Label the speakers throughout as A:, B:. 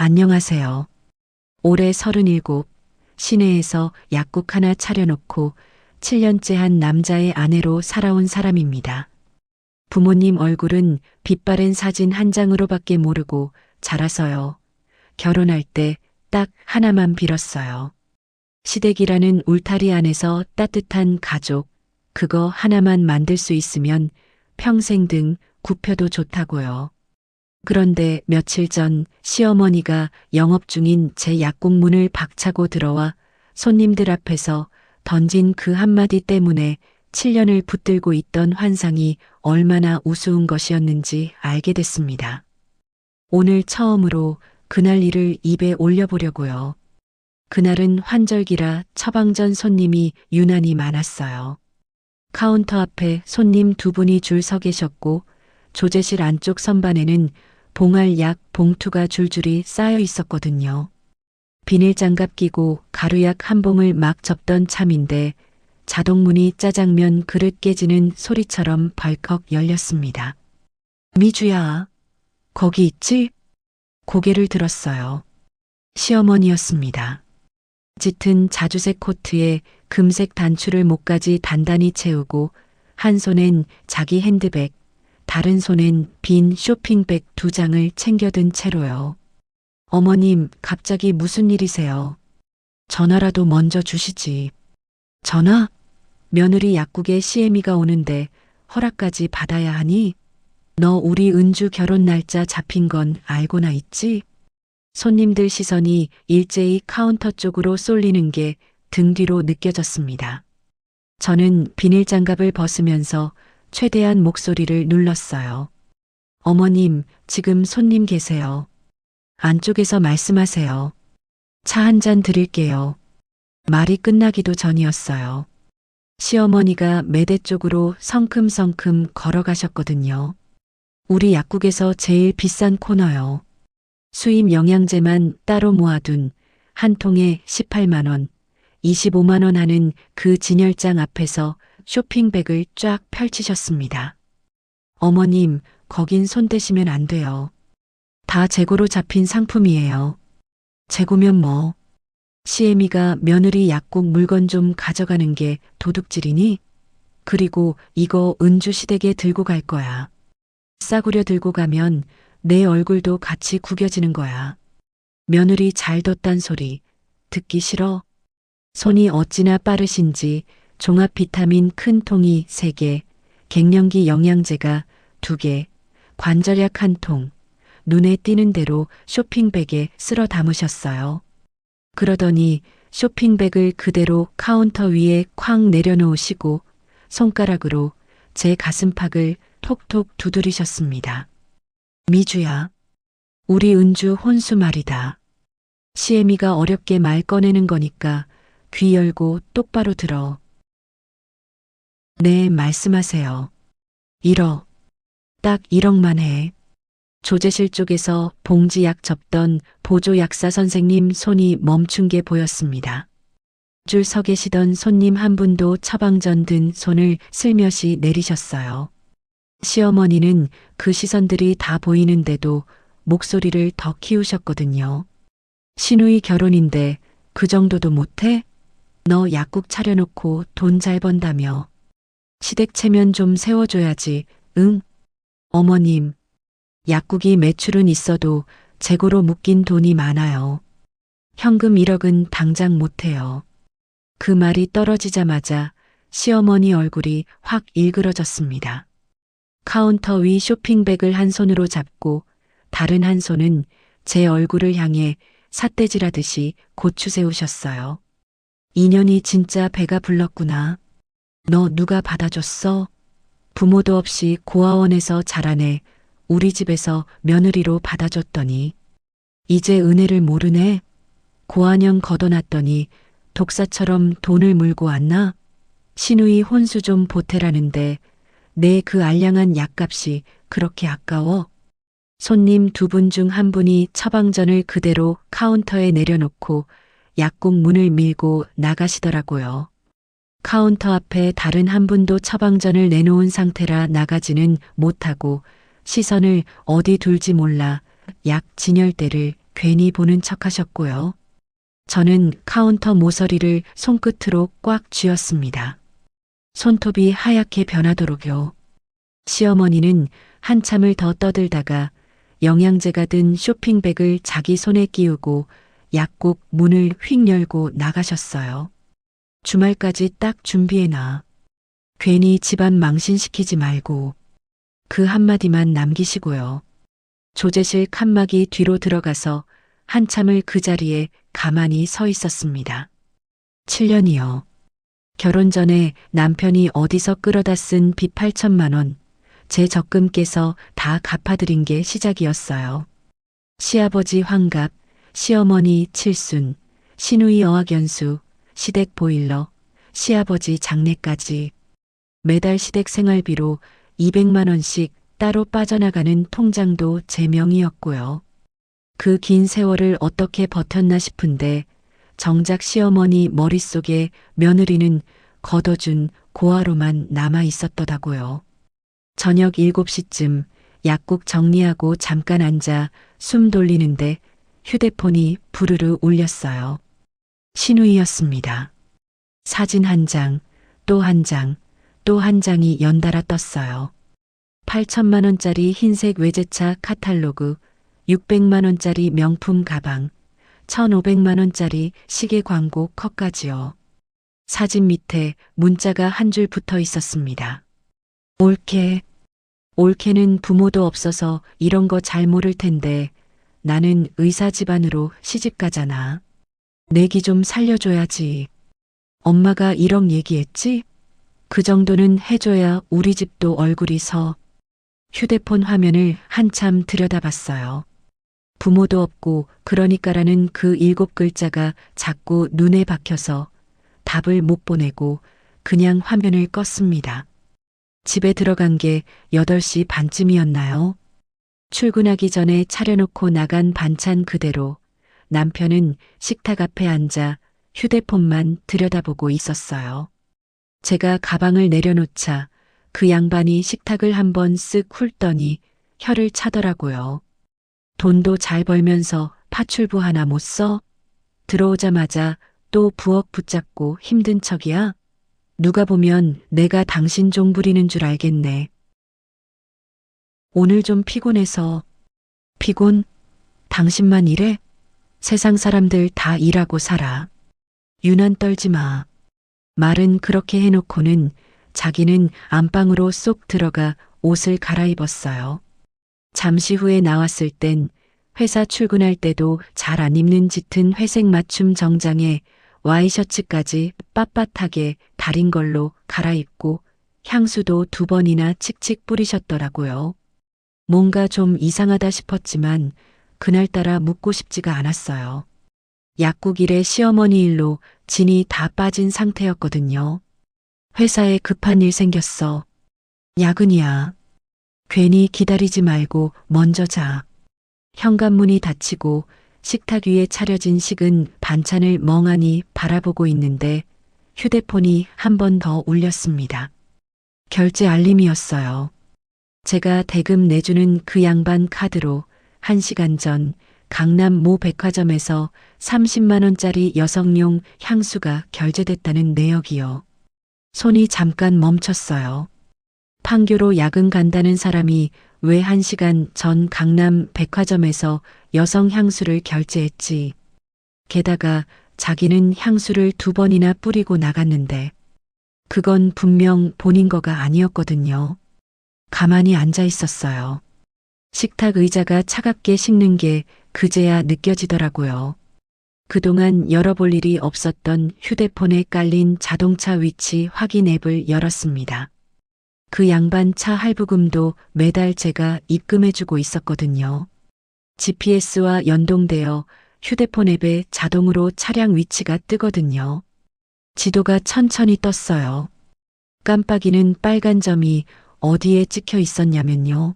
A: 안녕하세요. 올해 37, 시내에서 약국 하나 차려놓고 7년째 한 남자의 아내로 살아온 사람입니다. 부모님 얼굴은 빛바랜 사진 한 장으로밖에 모르고 자라서요. 결혼할 때 딱 하나만 빌었어요. 시댁이라는 울타리 안에서 따뜻한 가족, 그거 하나만 만들 수 있으면 평생 등 굽혀도 좋다고요. 그런데 며칠 전 시어머니가 영업 중인 제 약국 문을 박차고 들어와 손님들 앞에서 던진 그 한마디 때문에 7년을 붙들고 있던 환상이 얼마나 우스운 것이었는지 알게 됐습니다. 오늘 처음으로 그날 일을 입에 올려보려고요. 그날은 환절기라 처방전 손님이 유난히 많았어요. 카운터 앞에 손님 두 분이 줄 서 계셨고 조제실 안쪽 선반에는 봉알약 봉투가 줄줄이 쌓여 있었거든요. 비닐장갑 끼고 가루약 한 봉을 막 접던 참인데 자동문이 짜장면 그릇 깨지는 소리처럼 벌컥 열렸습니다. 미주야, 거기 있지? 고개를 들었어요. 시어머니였습니다. 짙은 자주색 코트에 금색 단추를 목까지 단단히 채우고 한 손엔 자기 핸드백, 다른 손엔 빈 쇼핑백 2장을 챙겨든 채로요. 어머님, 갑자기 무슨 일이세요? 전화라도 먼저 주시지. 전화? 며느리 약국에 시애미가 오는데 허락까지 받아야 하니? 너 우리 은주 결혼 날짜 잡힌 건 알고나 있지? 손님들 시선이 일제히 카운터 쪽으로 쏠리는 게 등 뒤로 느껴졌습니다. 저는 비닐장갑을 벗으면서 최대한 목소리를 눌렀어요. 어머님, 지금 손님 계세요. 안쪽에서 말씀하세요. 차 한 잔 드릴게요. 말이 끝나기도 전이었어요. 시어머니가 매대 쪽으로 성큼성큼 걸어가셨거든요. 우리 약국에서 제일 비싼 코너요. 수입 영양제만 따로 모아둔 한 통에 18만 원, 25만 원 하는 그 진열장 앞에서 쇼핑백을 쫙 펼치셨습니다. 어머님, 거긴 손대시면 안 돼요. 다 재고로 잡힌 상품이에요. 재고면 뭐? 시애미가 며느리 약국 물건 좀 가져가는 게 도둑질이니? 그리고 이거 은주 시댁에 들고 갈 거야. 싸구려 들고 가면 내 얼굴도 같이 구겨지는 거야. 며느리 잘 뒀단 소리 듣기 싫어? 손이 어찌나 빠르신지 종합 비타민 큰 통이 3개, 갱년기 영양제가 2개, 관절약 1통, 눈에 띄는 대로 쇼핑백에 쓸어 담으셨어요. 그러더니 쇼핑백을 그대로 카운터 위에 쾅 내려놓으시고 손가락으로 제 가슴팍을 톡톡 두드리셨습니다. 미주야, 우리 은주 혼수 말이다. 시애미가 어렵게 말 꺼내는 거니까 귀 열고 똑바로 들어. 네, 말씀하세요. 1억. 딱 1억만 해. 조제실 쪽에서 봉지약 접던 보조약사 선생님 손이 멈춘 게 보였습니다. 줄 서 계시던 손님 한 분도 처방전 든 손을 슬며시 내리셨어요. 시어머니는 그 시선들이 다 보이는데도 목소리를 더 키우셨거든요. 시누이 결혼인데 그 정도도 못해? 너 약국 차려놓고 돈 잘 번다며. 시댁 체면 좀 세워줘야지, 응? 어머님, 약국이 매출은 있어도 재고로 묶인 돈이 많아요. 현금 1억은 당장 못해요. 그 말이 떨어지자마자 시어머니 얼굴이 확 일그러졌습니다. 카운터 위 쇼핑백을 한 손으로 잡고 다른 한 손은 제 얼굴을 향해 삿대질하듯이 고추 세우셨어요. 인연이 진짜 배가 불렀구나. 너 누가 받아줬어? 부모도 없이 고아원에서 자란 애 우리 집에서 며느리로 받아줬더니 이제 은혜를 모르네. 고아년 걷어놨더니 독사처럼 돈을 물고 왔나? 시누이 혼수 좀 보태라는데 내 그 알량한 약값이 그렇게 아까워? 손님 2분 중 한 분이 처방전을 그대로 카운터에 내려놓고 약국 문을 밀고 나가시더라고요. 카운터 앞에 다른 한 분도 처방전을 내놓은 상태라 나가지는 못하고 시선을 어디 둘지 몰라 약 진열대를 괜히 보는 척 하셨고요. 저는 카운터 모서리를 손끝으로 꽉 쥐었습니다. 손톱이 하얗게 변하도록요. 시어머니는 한참을 더 떠들다가 영양제가 든 쇼핑백을 자기 손에 끼우고 약국 문을 휙 열고 나가셨어요. 주말까지 딱 준비해놔. 괜히 집안 망신시키지 말고. 그 한마디만 남기시고요. 조제실 칸막이 뒤로 들어가서 한참을 그 자리에 가만히 서 있었습니다. 7년이요. 결혼 전에 남편이 어디서 끌어다 쓴 빚 8천만 원, 제 적금 깨서 다 갚아드린 게 시작이었어요. 시아버지 환갑, 시어머니 칠순, 시누이 어학연수, 시댁 보일러, 시아버지 장례까지 매달 시댁 생활비로 200만 원씩 따로 빠져나가는 통장도 제 명의였고요. 그 긴 세월을 어떻게 버텼나 싶은데 정작 시어머니 머릿속에 며느리는 걷어준 고아로만 남아 있었더라고요. 저녁 7시쯤 약국 정리하고 잠깐 앉아 숨 돌리는데 휴대폰이 부르르 울렸어요. 신우이였습니다. 사진 한 장, 또 한 장, 또 한 장이 연달아 떴어요. 8천만 원짜리 흰색 외제차 카탈로그, 600만 원짜리 명품 가방, 1,500만 원짜리 시계 광고 컷까지요. 사진 밑에 문자가 한 줄 붙어 있었습니다. 올케. 올케는 부모도 없어서 이런 거 잘 모를 텐데 나는 의사 집안으로 시집 가잖아. 내기 좀 살려줘야지. 엄마가 1억 얘기했지? 그 정도는 해줘야 우리 집도 얼굴이 서. 휴대폰 화면을 한참 들여다봤어요. 부모도 없고 그러니까라는 그 7글자가 자꾸 눈에 박혀서 답을 못 보내고 그냥 화면을 껐습니다. 집에 들어간 게 8시 반쯤이었나요? 출근하기 전에 차려놓고 나간 반찬 그대로 남편은 식탁 앞에 앉아 휴대폰만 들여다보고 있었어요. 제가 가방을 내려놓자 그 양반이 식탁을 한번 쓱 훑더니 혀를 차더라고요. 돈도 잘 벌면서 파출부 하나 못 써? 들어오자마자 또 부엌 붙잡고 힘든 척이야? 누가 보면 내가 당신 종 부리는 줄 알겠네. 오늘 좀 피곤해서. 피곤? 당신만 일해? 세상 사람들 다 일하고 살아. 유난 떨지 마. 말은 그렇게 해놓고는 자기는 안방으로 쏙 들어가 옷을 갈아입었어요. 잠시 후에 나왔을 땐 회사 출근할 때도 잘 안 입는 짙은 회색 맞춤 정장에 와이셔츠까지 빳빳하게 다린 걸로 갈아입고 향수도 2번이나 칙칙 뿌리셨더라고요. 뭔가 좀 이상하다 싶었지만 그날따라 묻고 싶지가 않았어요. 약국 일에 시어머니 일로 진이 다 빠진 상태였거든요. 회사에 급한 일 생겼어. 야근이야. 괜히 기다리지 말고 먼저 자. 현관문이 닫히고 식탁 위에 차려진 식은 반찬을 멍하니 바라보고 있는데 휴대폰이 한 번 더 울렸습니다. 결제 알림이었어요. 제가 대금 내주는 그 양반 카드로 1시간 전 강남 모 백화점에서 30만 원짜리 여성용 향수가 결제됐다는 내역이요. 손이 잠깐 멈췄어요. 판교로 야근 간다는 사람이 왜 1시간 전 강남 백화점에서 여성 향수를 결제했지. 게다가 자기는 향수를 2번이나 뿌리고 나갔는데 그건 분명 본인 거가 아니었거든요. 가만히 앉아 있었어요. 식탁 의자가 차갑게 식는 게 그제야 느껴지더라고요. 그동안 열어볼 일이 없었던 휴대폰에 깔린 자동차 위치 확인 앱을 열었습니다. 그 양반 차 할부금도 매달 제가 입금해주고 있었거든요. GPS와 연동되어 휴대폰 앱에 자동으로 차량 위치가 뜨거든요. 지도가 천천히 떴어요. 깜빡이는 빨간 점이 어디에 찍혀 있었냐면요.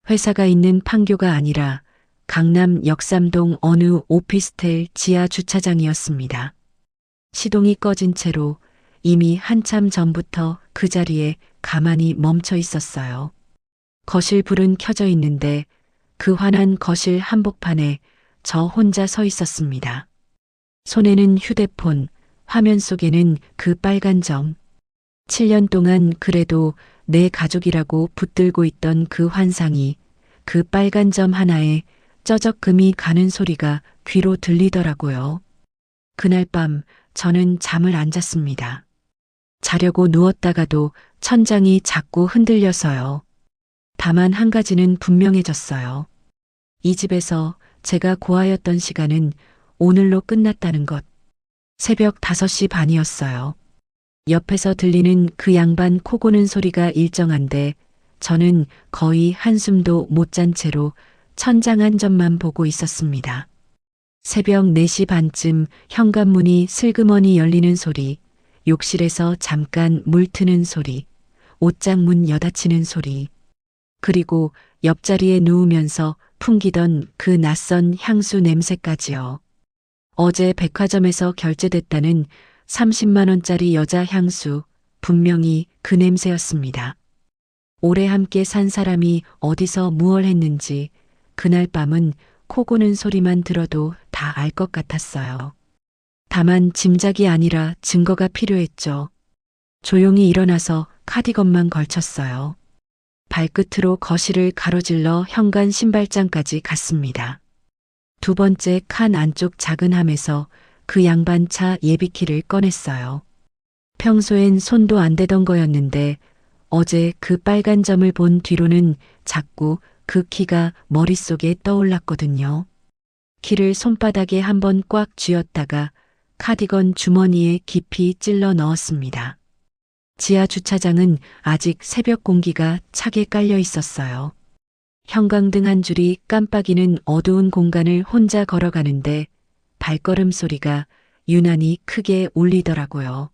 A: 회사가 있는 판교가 아니라 강남 역삼동 어느 오피스텔 지하 주차장이었습니다. 시동이 꺼진 채로 이미 한참 전부터 그 자리에 가만히 멈춰 있었어요. 거실 불은 켜져 있는데 그 환한 거실 한복판에 저 혼자 서 있었습니다. 손에는 휴대폰, 화면 속에는 그 빨간 점. 7년 동안 그래도 내 가족이라고 붙들고 있던 그 환상이 그 빨간 점 하나에 쩌적금이 가는 소리가 귀로 들리더라고요. 그날 밤 저는 잠을 안 잤습니다. 자려고 누웠다가도 천장이 자꾸 흔들려서요. 다만 한 가지는 분명해졌어요. 이 집에서 제가 고아였던 시간은 오늘로 끝났다는 것. 새벽 5시 반이었어요. 옆에서 들리는 그 양반 코 고는 소리가 일정한데 저는 거의 한숨도 못 잔 채로 천장 한 점만 보고 있었습니다. 새벽 4시 반쯤 현관문이 슬그머니 열리는 소리, 욕실에서 잠깐 물 트는 소리, 옷장 문 여닫히는 소리, 그리고 옆자리에 누우면서 풍기던 그 낯선 향수 냄새까지요. 어제 백화점에서 결제됐다는 30만 원짜리 여자 향수, 분명히 그 냄새였습니다. 오래 함께 산 사람이 어디서 무얼 했는지 그날 밤은 코 고는 소리만 들어도 다 알 것 같았어요. 다만 짐작이 아니라 증거가 필요했죠. 조용히 일어나서 카디건만 걸쳤어요. 발끝으로 거실을 가로질러 현관 신발장까지 갔습니다. 두 번째 칸 안쪽 작은 함에서 그 양반 차 예비키를 꺼냈어요. 평소엔 손도 안 대던 거였는데 어제 그 빨간 점을 본 뒤로는 자꾸 그 키가 머릿속에 떠올랐거든요. 키를 손바닥에 한번 꽉 쥐었다가 카디건 주머니에 깊이 찔러 넣었습니다. 지하 주차장은 아직 새벽 공기가 차게 깔려 있었어요. 형광등 한 줄이 깜빡이는 어두운 공간을 혼자 걸어가는데 발걸음 소리가 유난히 크게 울리더라고요.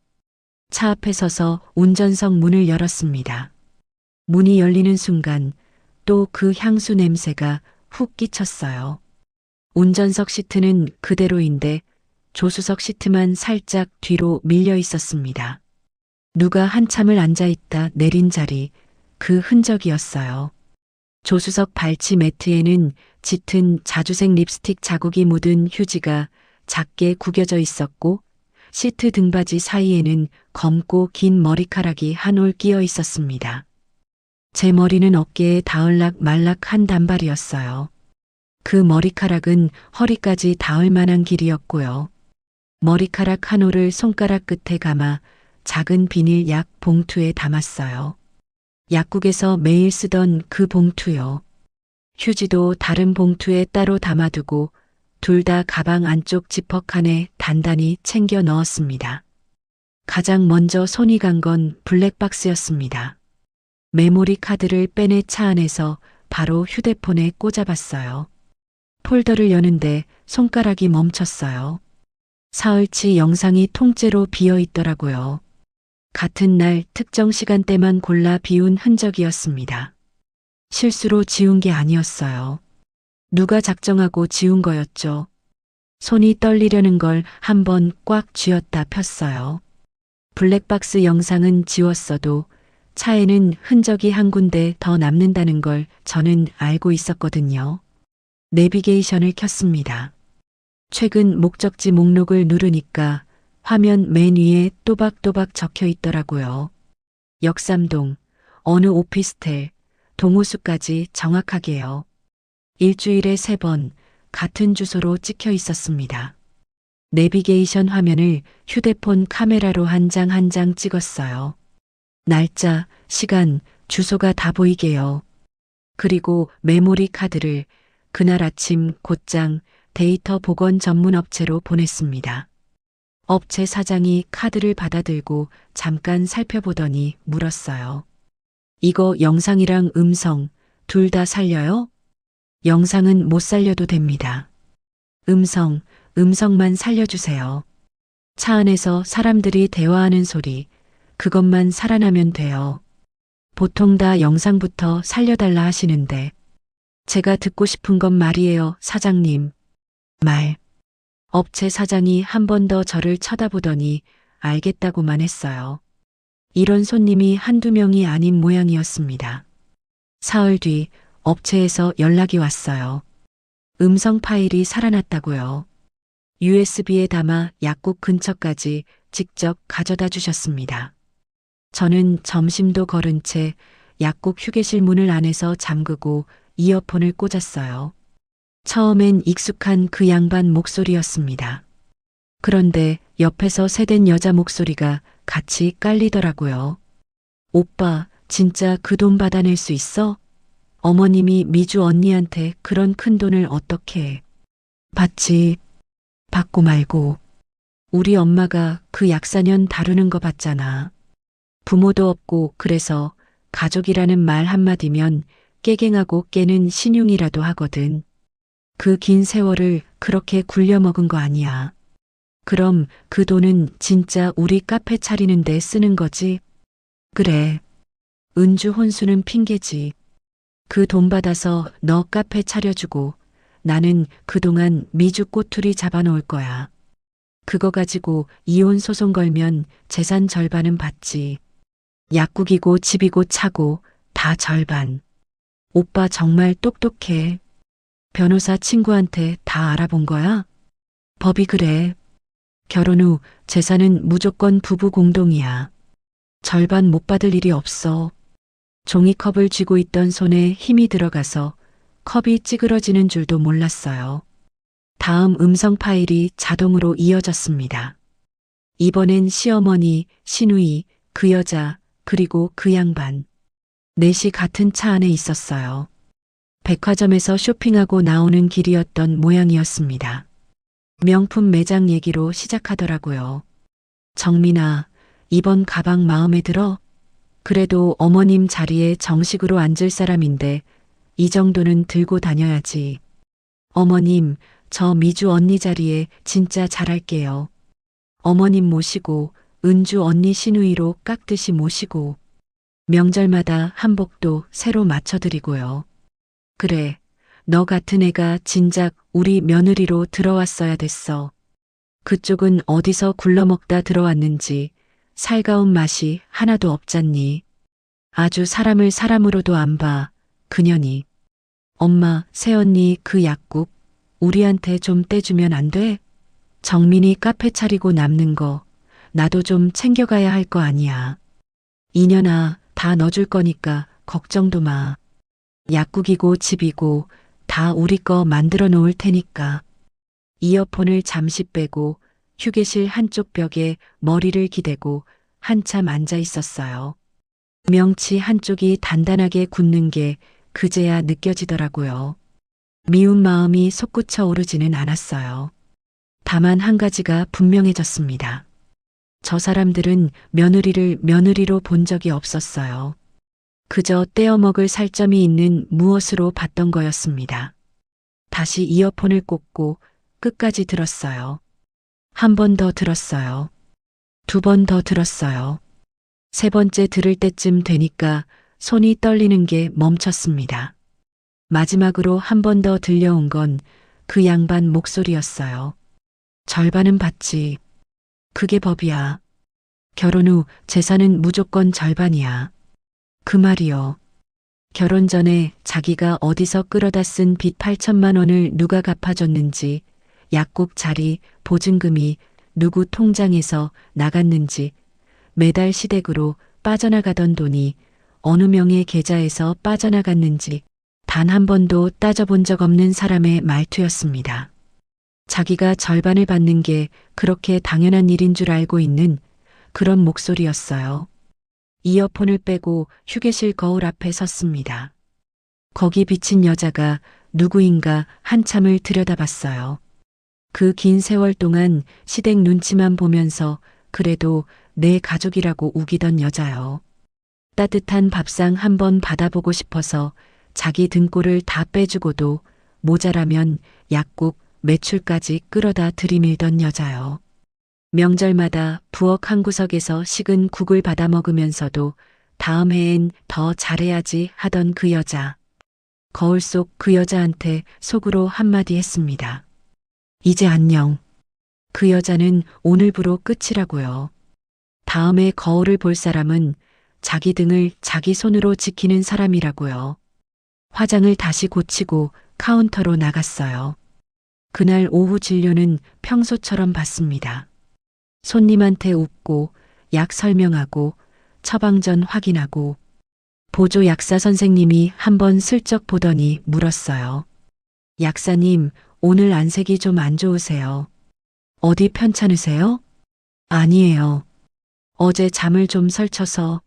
A: 차 앞에 서서 운전석 문을 열었습니다. 문이 열리는 순간 또 그 향수 냄새가 훅 끼쳤어요. 운전석 시트는 그대로인데 조수석 시트만 살짝 뒤로 밀려 있었습니다. 누가 한참을 앉아있다 내린 자리, 그 흔적이었어요. 조수석 발치 매트에는 짙은 자주색 립스틱 자국이 묻은 휴지가 작게 구겨져 있었고 시트 등받이 사이에는 검고 긴 머리카락이 한 올 끼어 있었습니다. 제 머리는 어깨에 닿을락 말락 한 단발이었어요. 그 머리카락은 허리까지 닿을 만한 길이었고요. 머리카락 한 올을 손가락 끝에 감아 작은 비닐 약 봉투에 담았어요. 약국에서 매일 쓰던 그 봉투요. 휴지도 다른 봉투에 따로 담아두고 둘 다 가방 안쪽 지퍼칸에 단단히 챙겨 넣었습니다. 가장 먼저 손이 간 건 블랙박스였습니다. 메모리 카드를 빼내 차 안에서 바로 휴대폰에 꽂아봤어요. 폴더를 여는데 손가락이 멈췄어요. 사흘치 영상이 통째로 비어 있더라고요. 같은 날 특정 시간대만 골라 비운 흔적이었습니다. 실수로 지운 게 아니었어요. 누가 작정하고 지운 거였죠. 손이 떨리려는 걸 한번 꽉 쥐었다 폈어요. 블랙박스 영상은 지웠어도 차에는 흔적이 한 군데 더 남는다는 걸 저는 알고 있었거든요. 내비게이션을 켰습니다. 최근 목적지 목록을 누르니까 화면 맨 위에 또박또박 적혀 있더라고요. 역삼동, 어느 오피스텔, 동호수까지 정확하게요. 일주일에 3번 같은 주소로 찍혀 있었습니다. 내비게이션 화면을 휴대폰 카메라로 한 장 한 장 찍었어요. 날짜, 시간, 주소가 다 보이게요. 그리고 메모리 카드를 그날 아침 곧장 데이터 복원 전문 업체로 보냈습니다. 업체 사장이 카드를 받아들고 잠깐 살펴보더니 물었어요. 이거 영상이랑 음성 둘 다 살려요? 영상은 못 살려도 됩니다. 음성만 살려주세요. 차 안에서 사람들이 대화하는 소리, 그것만 살아나면 돼요. 보통 다 영상부터 살려달라 하시는데 제가 듣고 싶은 건 말이에요, 사장님. 말. 업체 사장이 한 번 더 저를 쳐다보더니 알겠다고만 했어요. 이런 손님이 한두 명이 아닌 모양이었습니다. 사흘 뒤 업체에서 연락이 왔어요. 음성 파일이 살아났다고요. USB에 담아 약국 근처까지 직접 가져다 주셨습니다. 저는 점심도 거른 채 약국 휴게실 문을 안에서 잠그고 이어폰을 꽂았어요. 처음엔 익숙한 그 양반 목소리였습니다. 그런데 옆에서 새된 여자 목소리가 같이 깔리더라고요. 오빠, 진짜 그 돈 받아낼 수 있어? 어머님이 미주 언니한테 그런 큰 돈을 어떻게 해? 받지. 받고 말고. 우리 엄마가 그 약사년 다루는 거 봤잖아. 부모도 없고 그래서 가족이라는 말 한마디면 깨갱하고 깨는 신용이라도 하거든. 그 긴 세월을 그렇게 굴려먹은 거 아니야. 그럼 그 돈은 진짜 우리 카페 차리는데 쓰는 거지? 그래. 은주 혼수는 핑계지. 그 돈 받아서 너 카페 차려주고 나는 그동안 미주 꼬투리 잡아놓을 거야. 그거 가지고 이혼 소송 걸면 재산 절반은 받지. 약국이고 집이고 차고 다 절반. 오빠 정말 똑똑해. 변호사 친구한테 다 알아본 거야? 법이 그래. 결혼 후 재산은 무조건 부부 공동이야. 절반 못 받을 일이 없어. 종이컵을 쥐고 있던 손에 힘이 들어가서 컵이 찌그러지는 줄도 몰랐어요. 다음 음성 파일이 자동으로 이어졌습니다. 이번엔 시어머니, 시누이, 그 여자, 그리고 그 양반. 넷이 같은 차 안에 있었어요. 백화점에서 쇼핑하고 나오는 길이었던 모양이었습니다. 명품 매장 얘기로 시작하더라고요. 정민아, 이번 가방 마음에 들어? 그래도 어머님 자리에 정식으로 앉을 사람인데 이 정도는 들고 다녀야지. 어머님, 저 미주 언니 자리에 진짜 잘할게요. 어머님 모시고 은주 언니 시누이로 깍듯이 모시고 명절마다 한복도 새로 맞춰드리고요. 그래, 너 같은 애가 진작 우리 며느리로 들어왔어야 됐어. 그쪽은 어디서 굴러먹다 들어왔는지 살가운 맛이 하나도 없잖니. 아주 사람을 사람으로도 안 봐, 그년이. 엄마, 새언니 그 약국 우리한테 좀 떼주면 안 돼? 정민이 카페 차리고 남는 거 나도 좀 챙겨가야 할 거 아니야. 이년아, 다 넣어줄 거니까 걱정도 마. 약국이고 집이고 다 우리 거 만들어 놓을 테니까. 이어폰을 잠시 빼고 휴게실 한쪽 벽에 머리를 기대고 한참 앉아 있었어요. 명치 한쪽이 단단하게 굳는 게 그제야 느껴지더라고요. 미운 마음이 솟구쳐 오르지는 않았어요. 다만 한 가지가 분명해졌습니다. 저 사람들은 며느리를 며느리로 본 적이 없었어요. 그저 떼어먹을 살점이 있는 무엇으로 봤던 거였습니다. 다시 이어폰을 꽂고 끝까지 들었어요. 한 번 더 들었어요. 두 번 더 들었어요. 세 번째 들을 때쯤 되니까 손이 떨리는 게 멈췄습니다. 마지막으로 한 번 더 들려온 건 그 양반 목소리였어요. 절반은 받지. 그게 법이야. 결혼 후 재산은 무조건 절반이야. 그 말이요. 결혼 전에 자기가 어디서 끌어다 쓴 빚 8천만 원을 누가 갚아줬는지, 약국 자리, 보증금이 누구 통장에서 나갔는지, 매달 시댁으로 빠져나가던 돈이 어느 명의 계좌에서 빠져나갔는지 단 한 번도 따져본 적 없는 사람의 말투였습니다. 자기가 절반을 받는 게 그렇게 당연한 일인 줄 알고 있는 그런 목소리였어요. 이어폰을 빼고 휴게실 거울 앞에 섰습니다. 거기 비친 여자가 누구인가 한참을 들여다봤어요. 그 긴 세월 동안 시댁 눈치만 보면서 그래도 내 가족이라고 우기던 여자요. 따뜻한 밥상 한번 받아보고 싶어서 자기 등골을 다 빼주고도 모자라면 약국 매출까지 끌어다 들이밀던 여자요. 명절마다 부엌 한 구석에서 식은 국을 받아 먹으면서도 다음 해엔 더 잘해야지 하던 그 여자. 거울 속 그 여자한테 속으로 한마디 했습니다. 이제 안녕. 그 여자는 오늘부로 끝이라고요. 다음에 거울을 볼 사람은 자기 등을 자기 손으로 지키는 사람이라고요. 화장을 다시 고치고 카운터로 나갔어요. 그날 오후 진료는 평소처럼 받습니다. 손님한테 웃고 약 설명하고 처방전 확인하고 보조 약사 선생님이 한번 슬쩍 보더니 물었어요. 약사님, 오늘 안색이 좀 안 좋으세요. 어디 편찮으세요? 아니에요. 어제 잠을 좀 설쳐서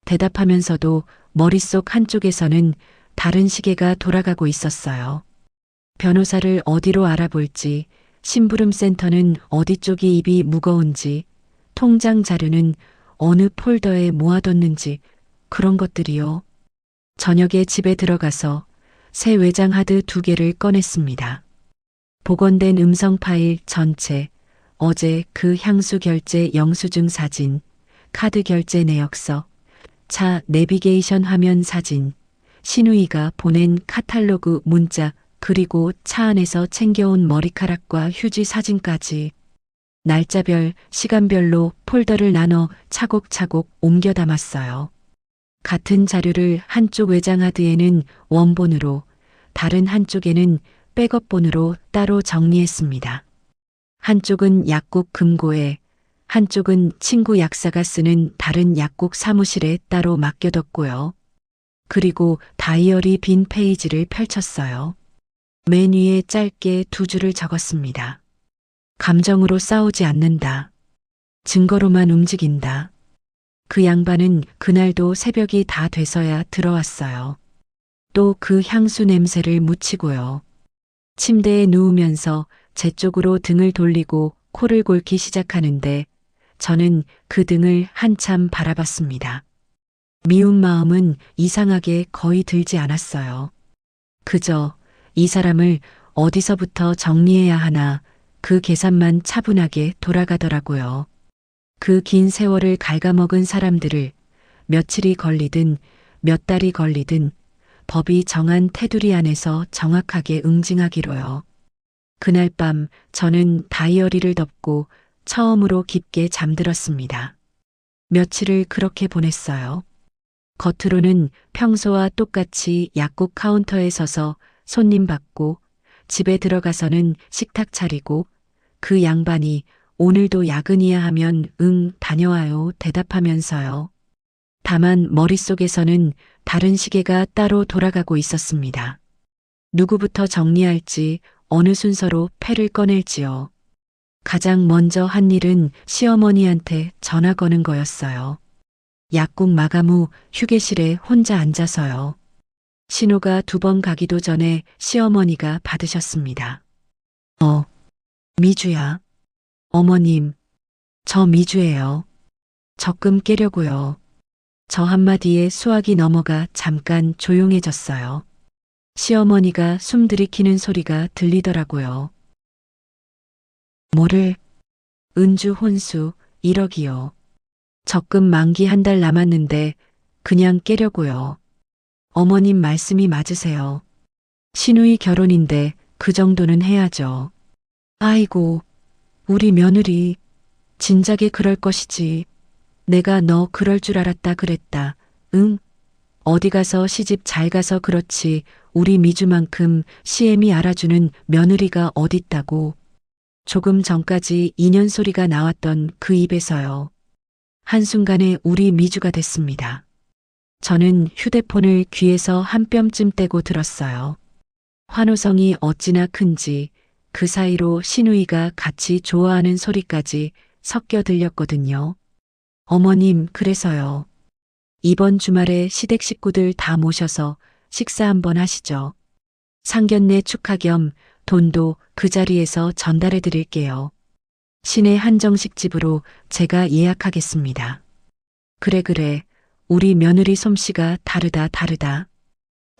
A: 대답하면서도 머릿속 한쪽에서는 다른 시계가 돌아가고 있었어요. 변호사를 어디로 알아볼지, 심부름센터는 어디 쪽이 입이 무거운지, 통장 자료는 어느 폴더에 모아뒀는지 그런 것들이요. 저녁에 집에 들어가서 새 외장 하드 2개를 꺼냈습니다. 복원된 음성 파일 전체, 어제 그 향수 결제 영수증 사진, 카드 결제 내역서, 차 내비게이션 화면 사진, 신우이가 보낸 카탈로그 문자, 그리고 차 안에서 챙겨온 머리카락과 휴지 사진까지 날짜별, 시간별로 폴더를 나눠 차곡차곡 옮겨 담았어요. 같은 자료를 한쪽 외장하드에는 원본으로, 다른 한쪽에는 백업본으로 따로 정리했습니다. 한쪽은 약국 금고에, 한쪽은 친구 약사가 쓰는 다른 약국 사무실에 따로 맡겨뒀고요. 그리고 다이어리 빈 페이지를 펼쳤어요. 맨 위에 짧게 2줄을 적었습니다. 감정으로 싸우지 않는다. 증거로만 움직인다. 그 양반은 그날도 새벽이 다 돼서야 들어왔어요. 또 그 향수 냄새를 묻히고요. 침대에 누우면서 제 쪽으로 등을 돌리고 코를 골기 시작하는데 저는 그 등을 한참 바라봤습니다. 미운 마음은 이상하게 거의 들지 않았어요. 그저 이 사람을 어디서부터 정리해야 하나 그 계산만 차분하게 돌아가더라고요. 그 긴 세월을 갉아먹은 사람들을 며칠이 걸리든 몇 달이 걸리든 법이 정한 테두리 안에서 정확하게 응징하기로요. 그날 밤 저는 다이어리를 덮고 처음으로 깊게 잠들었습니다. 며칠을 그렇게 보냈어요. 겉으로는 평소와 똑같이 약국 카운터에 서서 손님 받고 집에 들어가서는 식탁 차리고 그 양반이 오늘도 야근이야 하면 응, 다녀와요 대답하면서요. 다만 머릿속에서는 다른 시계가 따로 돌아가고 있었습니다. 누구부터 정리할지 어느 순서로 패를 꺼낼지요. 가장 먼저 한 일은 시어머니한테 전화 거는 거였어요. 약국 마감 후 휴게실에 혼자 앉아서요. 신호가 2번 가기도 전에 시어머니가 받으셨습니다. 미주야. 어머님, 저 미주예요. 적금 깨려고요. 저 한마디에 수학이 넘어가 잠깐 조용해졌어요. 시어머니가 숨 들이키는 소리가 들리더라고요. 뭐를? 은주 혼수 1억이요. 적금 만기 1달 남았는데 그냥 깨려고요. 어머님 말씀이 맞으세요. 신우이 결혼인데 그 정도는 해야죠. 아이고, 우리 며느리 진작에 그럴 것이지. 내가 너 그럴 줄 알았다 그랬다. 응? 어디 가서 시집 잘 가서 그렇지 우리 미주만큼 시엠이 알아주는 며느리가 어딨다고. 조금 전까지 인연 소리가 나왔던 그 입에서요. 한순간에 우리 미주가 됐습니다. 저는 휴대폰을 귀에서 한 뼘쯤 떼고 들었어요. 환호성이 어찌나 큰지 그 사이로 신우이가 같이 좋아하는 소리까지 섞여 들렸거든요. 어머님, 그래서요. 이번 주말에 시댁 식구들 다 모셔서 식사 한번 하시죠. 상견례 축하 겸 돈도 그 자리에서 전달해 드릴게요. 시내 한정식 집으로 제가 예약하겠습니다. 그래. 우리 며느리 솜씨가 다르다.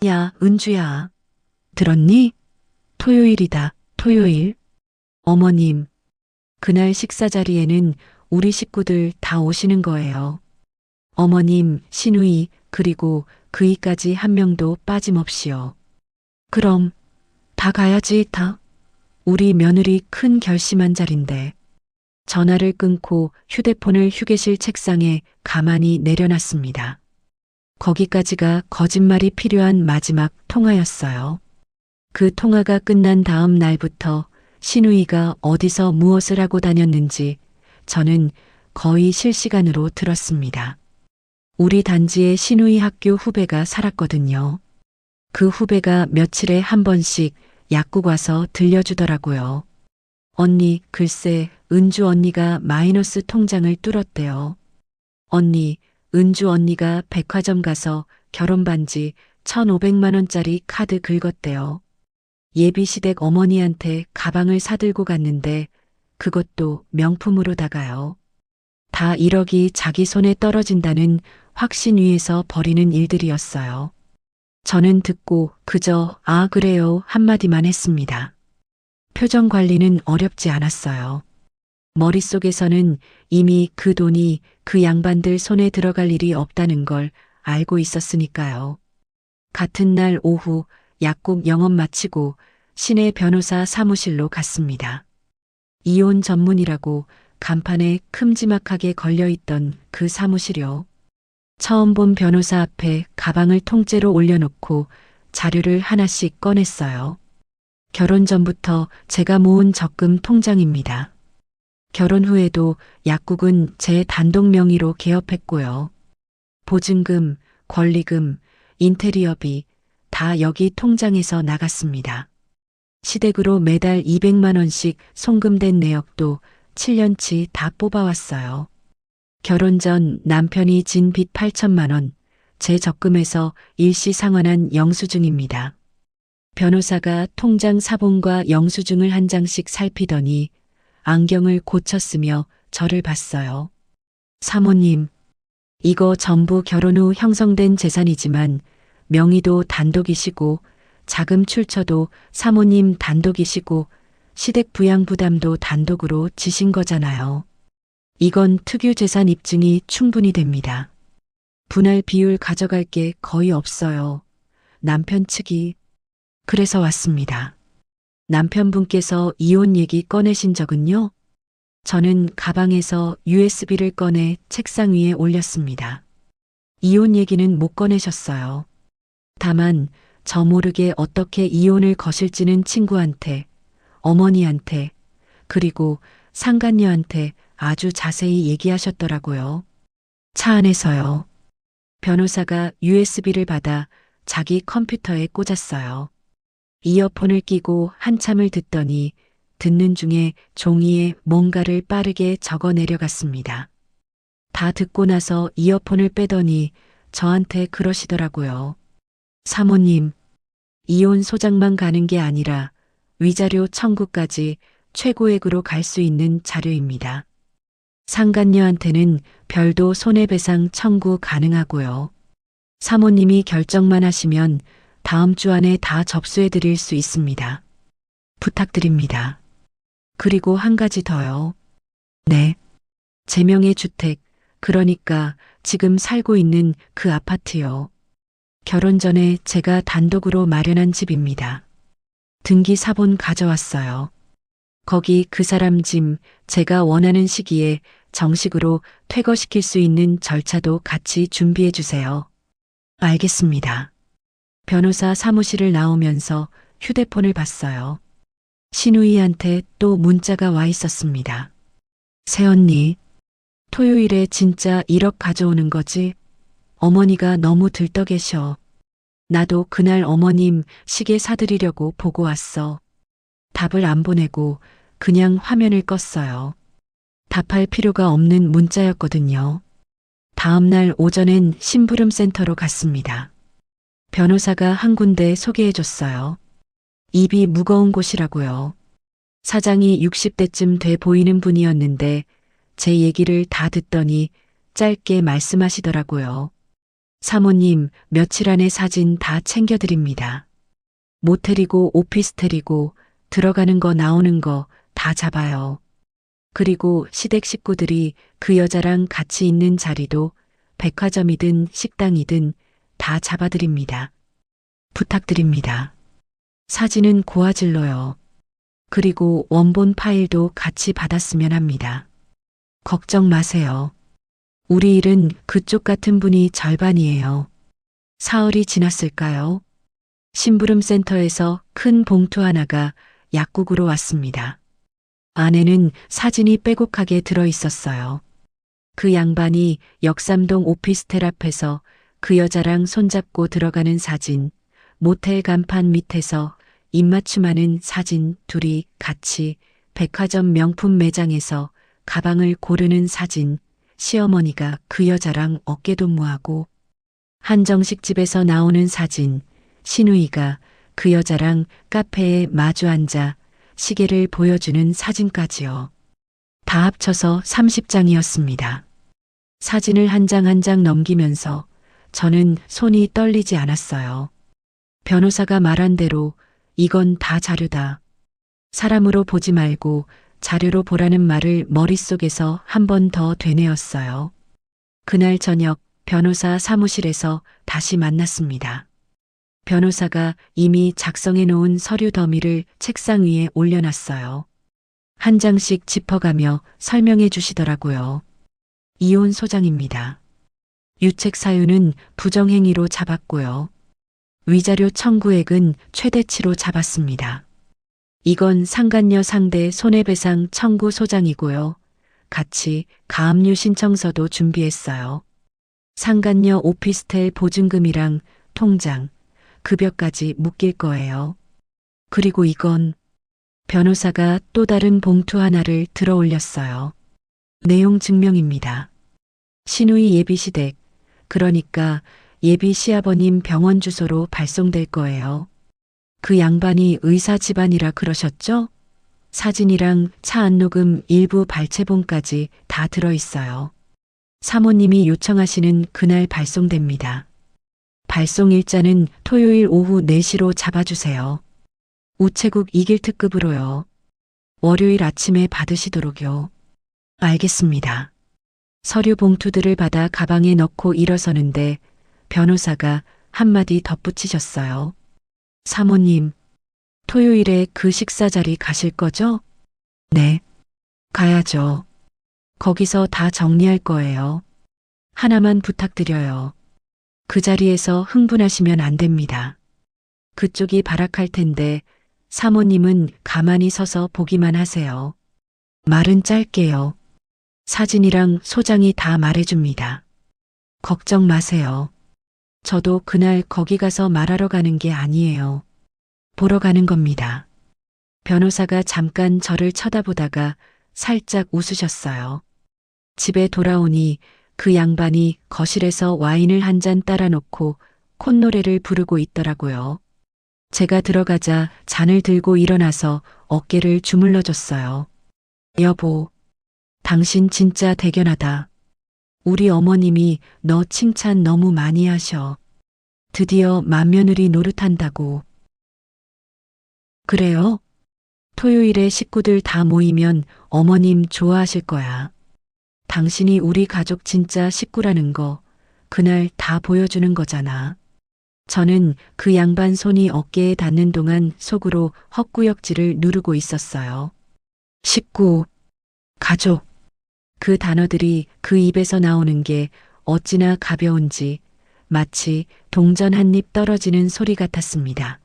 A: 야, 은주야. 들었니? 토요일이다. 토요일. 어머님, 그날 식사 자리에는 우리 식구들 다 오시는 거예요. 어머님, 신우이, 그리고 그이까지 한 명도 빠짐없이요. 그럼 다 가야지, 다. 우리 며느리 큰 결심한 자리인데. 전화를 끊고 휴대폰을 휴게실 책상에 가만히 내려놨습니다. 거기까지가 거짓말이 필요한 마지막 통화였어요. 그 통화가 끝난 다음 날부터 신우이가 어디서 무엇을 하고 다녔는지 저는 거의 실시간으로 들었습니다. 우리 단지에 신우이 학교 후배가 살았거든요. 그 후배가 며칠에 한 번씩 약국 와서 들려주더라고요. 언니, 글쎄, 은주 언니가 마이너스 통장을 뚫었대요. 언니, 은주 언니가 백화점 가서 결혼 반지 1,500만 원짜리 카드 긁었대요. 예비 시댁 어머니한테 가방을 사들고 갔는데 그것도 명품으로다가요. 다 1억이 자기 손에 떨어진다는 확신 위에서 벌이는 일들이었어요. 저는 듣고 그저 아 그래요 한마디만 했습니다. 표정 관리는 어렵지 않았어요. 머릿속에서는 이미 그 돈이 그 양반들 손에 들어갈 일이 없다는 걸 알고 있었으니까요. 같은 날 오후 약국 영업 마치고 시내 변호사 사무실로 갔습니다. 이혼 전문이라고 간판에 큼지막하게 걸려있던 그 사무실이요. 처음 본 변호사 앞에 가방을 통째로 올려놓고 자료를 하나씩 꺼냈어요. 결혼 전부터 제가 모은 적금 통장입니다. 결혼 후에도 약국은 제 단독 명의로 개업했고요. 보증금, 권리금, 인테리어비 다 여기 통장에서 나갔습니다. 시댁으로 매달 200만 원씩 송금된 내역도 7년치 다 뽑아왔어요. 결혼 전 남편이 진 빚 8천만 원, 제 적금에서 일시 상환한 영수증입니다. 변호사가 통장 사본과 영수증을 한 장씩 살피더니 안경을 고쳤으며 저를 봤어요. 사모님, 이거 전부 결혼 후 형성된 재산이지만 명의도 단독이시고 자금 출처도 사모님 단독이시고 시댁 부양 부담도 단독으로 지신 거잖아요. 이건 특유재산 입증이 충분히 됩니다. 분할 비율 가져갈 게 거의 없어요. 남편 측이. 그래서 왔습니다. 남편분께서 이혼 얘기 꺼내신 적은요? 저는 가방에서 USB를 꺼내 책상 위에 올렸습니다. 이혼 얘기는 못 꺼내셨어요. 다만 저 모르게 어떻게 이혼을 거실지는 친구한테, 어머니한테, 그리고 상간녀한테 아주 자세히 얘기하셨더라고요. 차 안에서요. 변호사가 USB를 받아 자기 컴퓨터에 꽂았어요. 이어폰을 끼고 한참을 듣더니 듣는 중에 종이에 뭔가를 빠르게 적어 내려갔습니다. 다 듣고 나서 이어폰을 빼더니 저한테 그러시더라고요. 사모님, 이혼 소장만 가는 게 아니라 위자료 청구까지 최고액으로 갈 수 있는 자료입니다. 상간녀한테는 별도 손해배상 청구 가능하고요. 사모님이 결정만 하시면 다음 주 안에 다 접수해 드릴 수 있습니다. 부탁드립니다. 그리고 한 가지 더요. 네. 제 명의 주택, 그러니까 지금 살고 있는 그 아파트요. 결혼 전에 제가 단독으로 마련한 집입니다. 등기 사본 가져왔어요. 거기 그 사람 짐 제가 원하는 시기에 정식으로 퇴거시킬 수 있는 절차도 같이 준비해 주세요. 알겠습니다. 변호사 사무실을 나오면서 휴대폰을 봤어요. 신우이한테 또 문자가 와 있었습니다. 새언니, 토요일에 진짜 1억 가져오는 거지? 어머니가 너무 들떠 계셔. 나도 그날 어머님 시계 사드리려고 보고 왔어. 답을 안 보내고 그냥 화면을 껐어요. 답할 필요가 없는 문자였거든요. 다음 날 오전엔 심부름센터로 갔습니다. 변호사가 한 군데 소개해줬어요. 입이 무거운 곳이라고요. 사장이 60대쯤 돼 보이는 분이었는데 제 얘기를 다 듣더니 짧게 말씀하시더라고요. 사모님, 며칠 안에 사진 다 챙겨드립니다. 모텔이고 오피스텔이고 들어가는 거 나오는 거 다 잡아요. 그리고 시댁 식구들이 그 여자랑 같이 있는 자리도 백화점이든 식당이든 다 잡아드립니다. 부탁드립니다. 사진은 고화질로요. 그리고 원본 파일도 같이 받았으면 합니다. 걱정 마세요. 우리 일은 그쪽 같은 분이 절반이에요. 사흘이 지났을까요? 심부름센터에서 큰 봉투 하나가 약국으로 왔습니다. 안에는 사진이 빼곡하게 들어 있었어요. 그 양반이 역삼동 오피스텔 앞에서 그 여자랑 손잡고 들어가는 사진, 모텔 간판 밑에서 입맞춤하는 사진 둘이 같이 백화점 명품 매장에서 가방을 고르는 사진, 시어머니가 그 여자랑 어깨동무하고 한정식 집에서 나오는 사진, 시누이가 그 여자랑 카페에 마주 앉아 시계를 보여주는 사진까지요. 다 합쳐서 30장이었습니다. 사진을 한 장 한 장 넘기면서 저는 손이 떨리지 않았어요. 변호사가 말한 대로 이건 다 자료다. 사람으로 보지 말고 자료로 보라는 말을 머릿속에서 한 번 더 되뇌었어요. 그날 저녁 변호사 사무실에서 다시 만났습니다. 변호사가 이미 작성해 놓은 서류 더미를 책상 위에 올려놨어요. 한 장씩 짚어가며 설명해 주시더라고요. 이혼 소장입니다. 유책 사유는 부정행위로 잡았고요. 위자료 청구액은 최대치로 잡았습니다. 이건 상간녀 상대 손해배상 청구 소장이고요. 같이 가압류 신청서도 준비했어요. 상간녀 오피스텔 보증금이랑 통장, 급여까지 묶일 거예요. 그리고 이건 변호사가 또 다른 봉투 하나를 들어 올렸어요. 내용 증명입니다. 시누이 예비시댁, 그러니까 예비 시아버님 병원 주소로 발송될 거예요. 그 양반이 의사 집안이라 그러셨죠? 사진이랑 차 안녹음 일부 발췌본까지 다 들어있어요. 사모님이 요청하시는 그날 발송됩니다. 발송 일자는 토요일 오후 4시로 잡아주세요. 우체국 이길 특급으로요. 월요일 아침에 받으시도록요. 알겠습니다. 서류 봉투들을 받아 가방에 넣고 일어서는데 변호사가 한마디 덧붙이셨어요. 사모님, 토요일에 그 식사 자리 가실 거죠? 네, 가야죠. 거기서 다 정리할 거예요. 하나만 부탁드려요. 그 자리에서 흥분하시면 안 됩니다. 그쪽이 발악할 텐데 사모님은 가만히 서서 보기만 하세요. 말은 짧게요. 사진이랑 소장이 다 말해줍니다. 걱정 마세요. 저도 그날 거기 가서 말하러 가는 게 아니에요. 보러 가는 겁니다. 변호사가 잠깐 저를 쳐다보다가 살짝 웃으셨어요. 집에 돌아오니 그 양반이 거실에서 와인을 한 잔 따라 놓고 콧노래를 부르고 있더라고요. 제가 들어가자 잔을 들고 일어나서 어깨를 주물러 줬어요. 여보, 당신 진짜 대견하다. 우리 어머님이 너 칭찬 너무 많이 하셔. 드디어 맏며느리 노릇한다고. 그래요? 토요일에 식구들 다 모이면 어머님 좋아하실 거야. 당신이 우리 가족 진짜 식구라는 거 그날 다 보여주는 거잖아. 저는 그 양반 손이 어깨에 닿는 동안 속으로 헛구역질을 누르고 있었어요. 식구, 가족. 그 단어들이 그 입에서 나오는 게 어찌나 가벼운지 마치 동전 한 입 떨어지는 소리 같았습니다.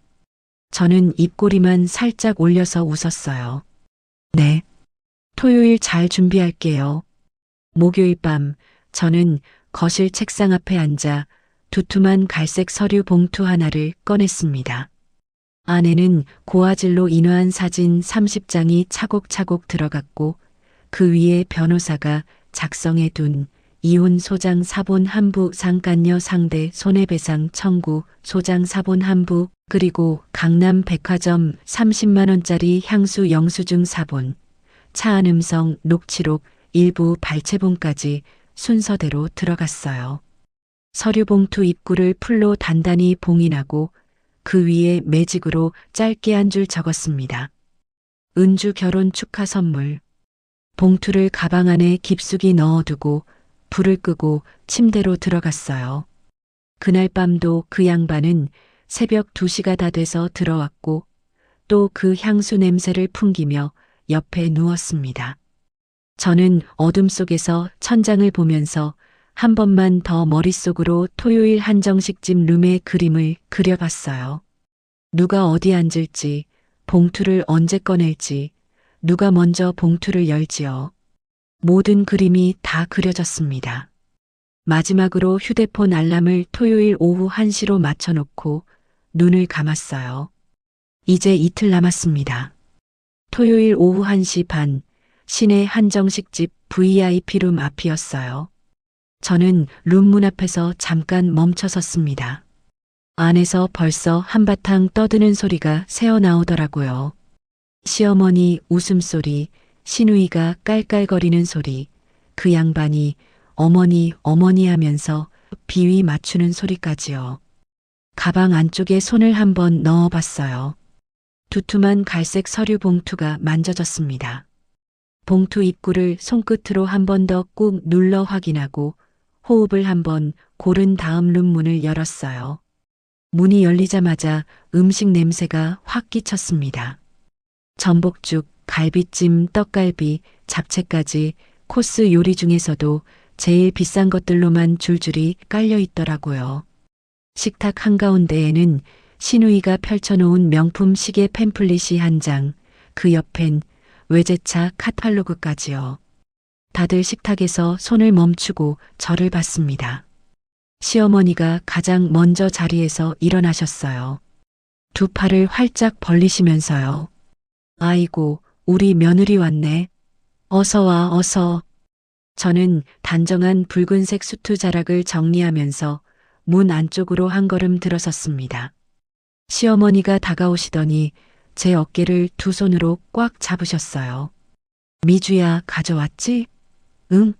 A: 저는 입꼬리만 살짝 올려서 웃었어요. 네. 토요일 잘 준비할게요. 목요일 밤 저는 거실 책상 앞에 앉아 두툼한 갈색 서류 봉투 하나를 꺼냈습니다. 안에는 고화질로 인화한 사진 30장이 차곡차곡 들어갔고 그 위에 변호사가 작성해 둔 이혼 소장 사본 한부 상간녀 상대 손해배상 청구 소장 사본 한부 그리고 강남 백화점 30만 원짜리 향수 영수증 사본 차안 음성 녹취록 일부 발췌본까지 순서대로 들어갔어요. 서류 봉투 입구를 풀로 단단히 봉인하고 그 위에 매직으로 짧게 한 줄 적었습니다. 은주 결혼 축하 선물. 봉투를 가방 안에 깊숙이 넣어두고 불을 끄고 침대로 들어갔어요. 그날 밤도 그 양반은 새벽 2시가 다 돼서 들어왔고 또 그 향수 냄새를 풍기며 옆에 누웠습니다. 저는 어둠 속에서 천장을 보면서 한 번만 더 머릿속으로 토요일 한정식집 룸의 그림을 그려봤어요. 누가 어디 앉을지, 봉투를 언제 꺼낼지, 누가 먼저 봉투를 열지요. 모든 그림이 다 그려졌습니다. 마지막으로 휴대폰 알람을 토요일 오후 1시로 맞춰놓고 눈을 감았어요. 이제 이틀 남았습니다. 토요일 오후 1시 반, 시내 한정식집 VIP룸 앞이었어요. 저는 룸문 앞에서 잠깐 멈춰섰습니다. 안에서 벌써 한바탕 떠드는 소리가 새어나오더라고요. 시어머니 웃음소리, 시누이가 깔깔거리는 소리, 그 양반이 어머니 어머니 하면서 비위 맞추는 소리까지요. 가방 안쪽에 손을 한번 넣어봤어요. 두툼한 갈색 서류 봉투가 만져졌습니다. 봉투 입구를 손끝으로 한 번 더 꾹 눌러 확인하고 호흡을 한번 고른 다음 룸문을 열었어요. 문이 열리자마자 음식 냄새가 확 끼쳤습니다. 전복죽, 갈비찜, 떡갈비, 잡채까지 코스 요리 중에서도 제일 비싼 것들로만 줄줄이 깔려 있더라고요. 식탁 한가운데에는 시누이가 펼쳐놓은 명품 시계 팸플릿이 한 장, 그 옆엔 외제차 카탈로그까지요. 다들 식탁에서 손을 멈추고 저를 봤습니다. 시어머니가 가장 먼저 자리에서 일어나셨어요. 두 팔을 활짝 벌리시면서요. 아이고, 우리 며느리 왔네. 어서 와, 어서. 저는 단정한 붉은색 수트 자락을 정리하면서 문 안쪽으로 한 걸음 들어섰습니다. 시어머니가 다가오시더니 제 어깨를 두 손으로 꽉 잡으셨어요. 미주야, 가져왔지? 응,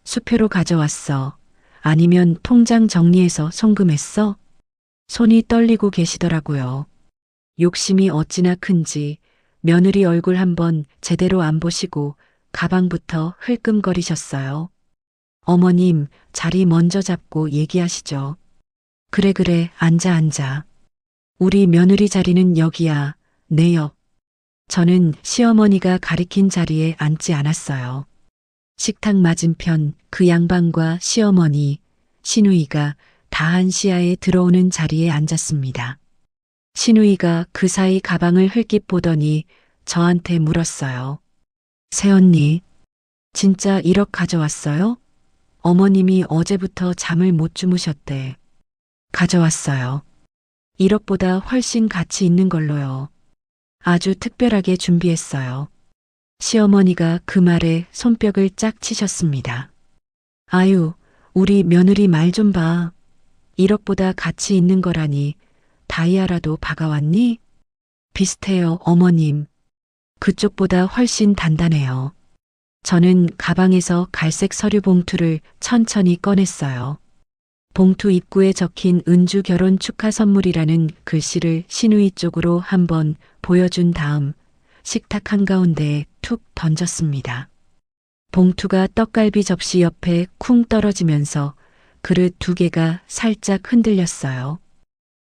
A: 수표로 가져왔어. 아니면 통장 정리해서 송금했어? 손이 떨리고 계시더라고요. 욕심이 어찌나 큰지 며느리 얼굴 한번 제대로 안 보시고 가방부터 흘끔거리셨어요. 어머님, 자리 먼저 잡고 얘기하시죠. 그래, 그래, 앉아, 앉아. 우리 며느리 자리는 여기야, 내 옆. 저는 시어머니가 가리킨 자리에 앉지 않았어요. 식탁 맞은편 그 양반과 시어머니, 시누이가 다한 시야에 들어오는 자리에 앉았습니다. 시누이가 그 사이 가방을 흘낏 보더니 저한테 물었어요. 새언니, 진짜 1억 가져왔어요? 어머님이 어제부터 잠을 못 주무셨대. 가져왔어요. 1억보다 훨씬 가치 있는 걸로요. 아주 특별하게 준비했어요. 시어머니가 그 말에 손뼉을 짝 치셨습니다. 아유, 우리 며느리 말 좀 봐. 1억보다 가치 있는 거라니 다이아라도 박아왔니? 비슷해요, 어머님. 그쪽보다 훨씬 단단해요. 저는 가방에서 갈색 서류 봉투를 천천히 꺼냈어요. 봉투 입구에 적힌 은주 결혼 축하 선물이라는 글씨를 시누이 쪽으로 한번 보여준 다음 식탁 한가운데에 툭 던졌습니다. 봉투가 떡갈비 접시 옆에 쿵 떨어지면서 그릇 두 개가 살짝 흔들렸어요.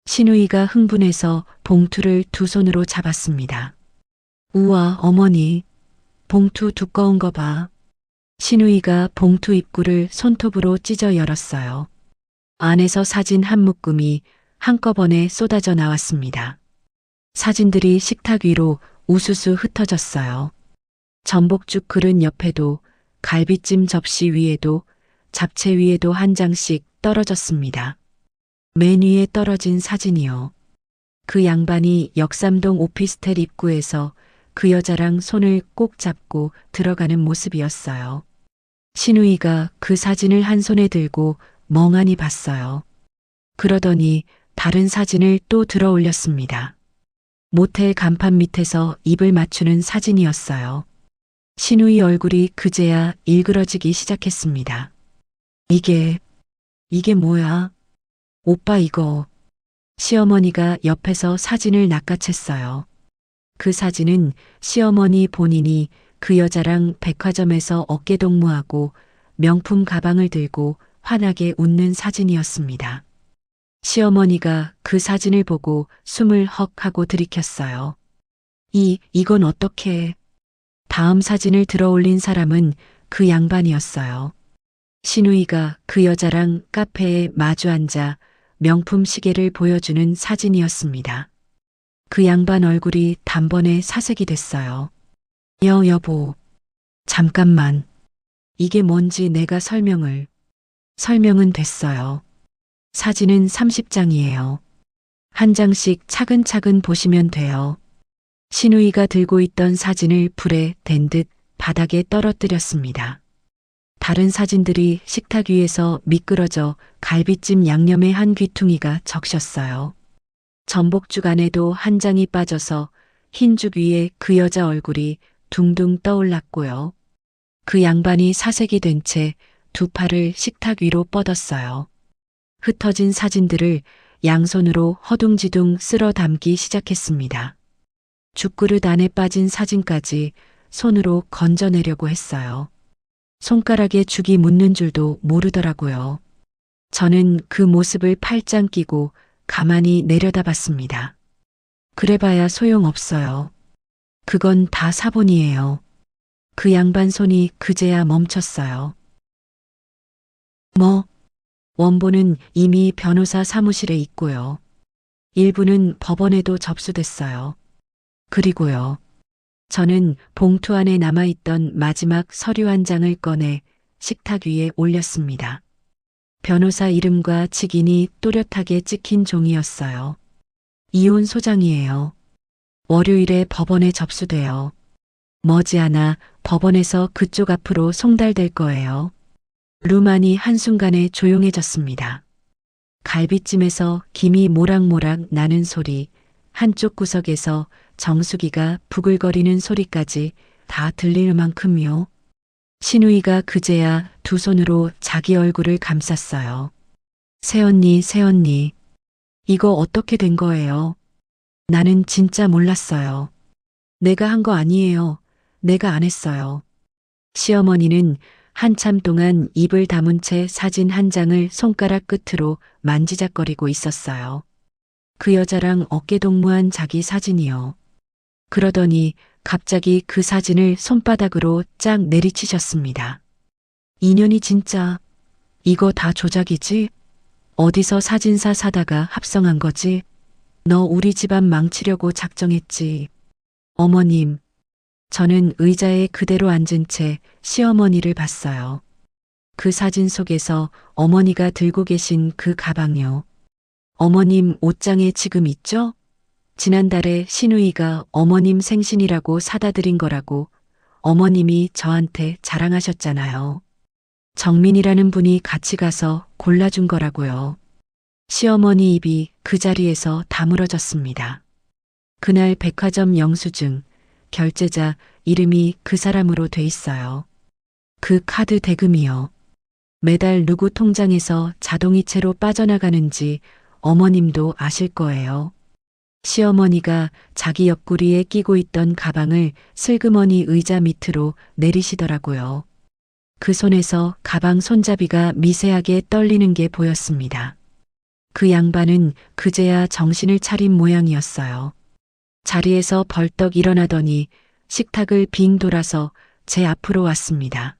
A: 시누이가 흥분해서 봉투를 두 손으로 잡았습니다. 우와, 어머니, 봉투 두꺼운 거 봐. 시누이가 봉투 입구를 손톱으로 찢어 열었어요. 안에서 사진 한 묶음이 한꺼번에 쏟아져 나왔습니다. 사진들이 식탁 위로 우수수 흩어졌어요. 전복죽 그릇 옆에도 갈비찜 접시 위에도 잡채 위에도 한 장씩 떨어졌습니다. 맨 위에 떨어진 사진이요. 그 양반이 역삼동 오피스텔 입구에서 그 여자랑 손을 꼭 잡고 들어가는 모습이었어요. 시누이가 그 사진을 한 손에 들고 멍하니 봤어요. 그러더니 다른 사진을 또 들어 올렸습니다. 모텔 간판 밑에서 입을 맞추는 사진이었어요. 시누이 얼굴이 그제야 일그러지기 시작했습니다. 이게 뭐야? 오빠 이거. 시어머니가 옆에서 사진을 낚아챘어요. 그 사진은 시어머니 본인이 그 여자랑 백화점에서 어깨동무하고 명품 가방을 들고 환하게 웃는 사진이었습니다. 시어머니가 그 사진을 보고 숨을 헉 하고 들이켰어요. 이건 어떻게? 다음 사진을 들어 올린 사람은 그 양반이었어요. 시누이가 그 여자랑 카페에 마주 앉아 명품 시계를 보여주는 사진이었습니다. 그 양반 얼굴이 단번에 사색이 됐어요. 여보, 잠깐만. 이게 뭔지 내가 설명은 됐어요. 사진은 30장이에요. 한 장씩 차근차근 보시면 돼요. 신우이가 들고 있던 사진을 불에 댄 듯 바닥에 떨어뜨렸습니다. 다른 사진들이 식탁 위에서 미끄러져 갈비찜 양념의 한 귀퉁이가 적셨어요. 전복죽 안에도 한 장이 빠져서 흰죽 위에 그 여자 얼굴이 둥둥 떠올랐고요. 그 양반이 사색이 된 채 두 팔을 식탁 위로 뻗었어요. 흩어진 사진들을 양손으로 허둥지둥 쓸어 담기 시작했습니다. 죽그릇 안에 빠진 사진까지 손으로 건져내려고 했어요. 손가락에 죽이 묻는 줄도 모르더라고요. 저는 그 모습을 팔짱 끼고 가만히 내려다봤습니다. 그래봐야 소용없어요. 그건 다 사본이에요. 그 양반 손이 그제야 멈췄어요. 원본은 이미 변호사 사무실에 있고요. 일부는 법원에도 접수됐어요. 그리고요. 저는 봉투 안에 남아있던 마지막 서류 한 장을 꺼내 식탁 위에 올렸습니다. 변호사 이름과 직인이 또렷하게 찍힌 종이였어요. 이혼 소장이에요. 월요일에 법원에 접수돼요. 머지않아 법원에서 그쪽 앞으로 송달될 거예요. 루만이 한순간에 조용해졌습니다. 갈비찜에서 김이 모락모락 나는 소리, 한쪽 구석에서 정수기가 부글거리는 소리까지 다 들릴 만큼요. 신우이가 그제야 두 손으로 자기 얼굴을 감쌌어요. 새언니, 이거 어떻게 된 거예요? 나는 진짜 몰랐어요. 내가 한 거 아니에요. 내가 안 했어요. 시어머니는 한참 동안 입을 다문 채 사진 한 장을 손가락 끝으로 만지작거리고 있었어요. 그 여자랑 어깨동무한 자기 사진이요. 그러더니 갑자기 그 사진을 손바닥으로 쫙 내리치셨습니다. 인연이 진짜 이거 다 조작이지? 어디서 사진사 사다가 합성한 거지? 너 우리 집안 망치려고 작정했지. 어머님, 저는 의자에 그대로 앉은 채 시어머니를 봤어요. 그 사진 속에서 어머니가 들고 계신 그 가방요. 어머님 옷장에 지금 있죠? 지난달에 신우이가 어머님 생신이라고 사다 드린 거라고 어머님이 저한테 자랑하셨잖아요. 정민이라는 분이 같이 가서 골라준 거라고요. 시어머니 입이 그 자리에서 다물어졌습니다. 그날 백화점 영수증, 결제자 이름이 그 사람으로 돼 있어요. 그 카드 대금이요. 매달 누구 통장에서 자동이체로 빠져나가는지 어머님도 아실 거예요. 시어머니가 자기 옆구리에 끼고 있던 가방을 슬그머니 의자 밑으로 내리시더라고요. 그 손에서 가방 손잡이가 미세하게 떨리는 게 보였습니다. 그 양반은 그제야 정신을 차린 모양이었어요. 자리에서 벌떡 일어나더니 식탁을 빙 돌아서 제 앞으로 왔습니다.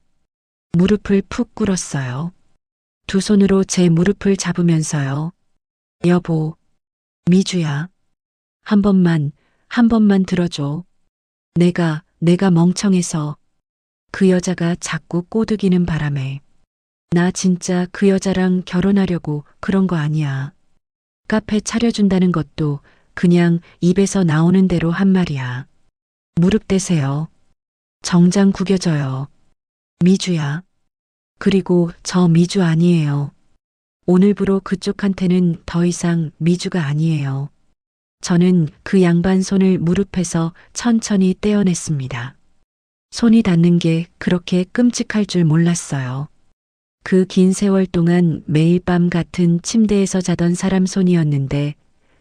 A: 무릎을 푹 꿇었어요. 두 손으로 제 무릎을 잡으면서요. 여보, 미주야. 한 번만 들어줘. 내가 멍청해서 그 여자가 자꾸 꼬드기는 바람에 나 진짜 그 여자랑 결혼하려고 그런 거 아니야. 카페 차려준다는 것도 그냥 입에서 나오는 대로 한 말이야. 무릎 대세요. 정장 구겨져요. 미주야. 그리고 저 미주 아니에요. 오늘부로 그쪽한테는 더 이상 미주가 아니에요. 저는 그 양반 손을 무릎에서 천천히 떼어냈습니다. 손이 닿는 게 그렇게 끔찍할 줄 몰랐어요. 그 긴 세월 동안 매일 밤 같은 침대에서 자던 사람 손이었는데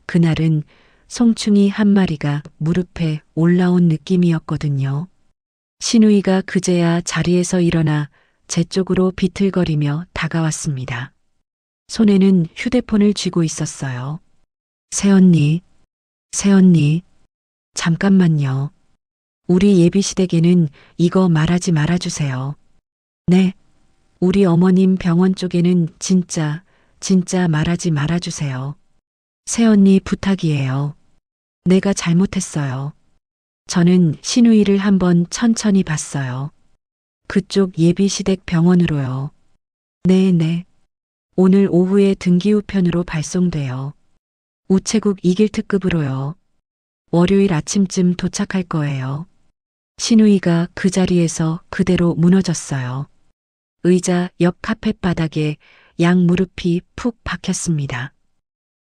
A: 그날은 송충이 한 마리가 무릎에 올라온 느낌이었거든요. 신우이가 그제야 자리에서 일어나 제 쪽으로 비틀거리며 다가왔습니다. 손에는 휴대폰을 쥐고 있었어요. 새언니, 잠깐만요. 우리 예비시댁에는 이거 말하지 말아주세요. 네, 우리 어머님 병원 쪽에는 진짜 말하지 말아주세요. 새언니 부탁이에요. 내가 잘못했어요. 저는 신우이를 한번 천천히 봤어요. 그쪽 예비시댁 병원으로요. 네. 오늘 오후에 등기우편으로 발송돼요. 우체국 2길 특급으로요. 월요일 아침쯤 도착할 거예요. 신우이가 그 자리에서 그대로 무너졌어요. 의자 옆 카펫 바닥에 양 무릎이 푹 박혔습니다.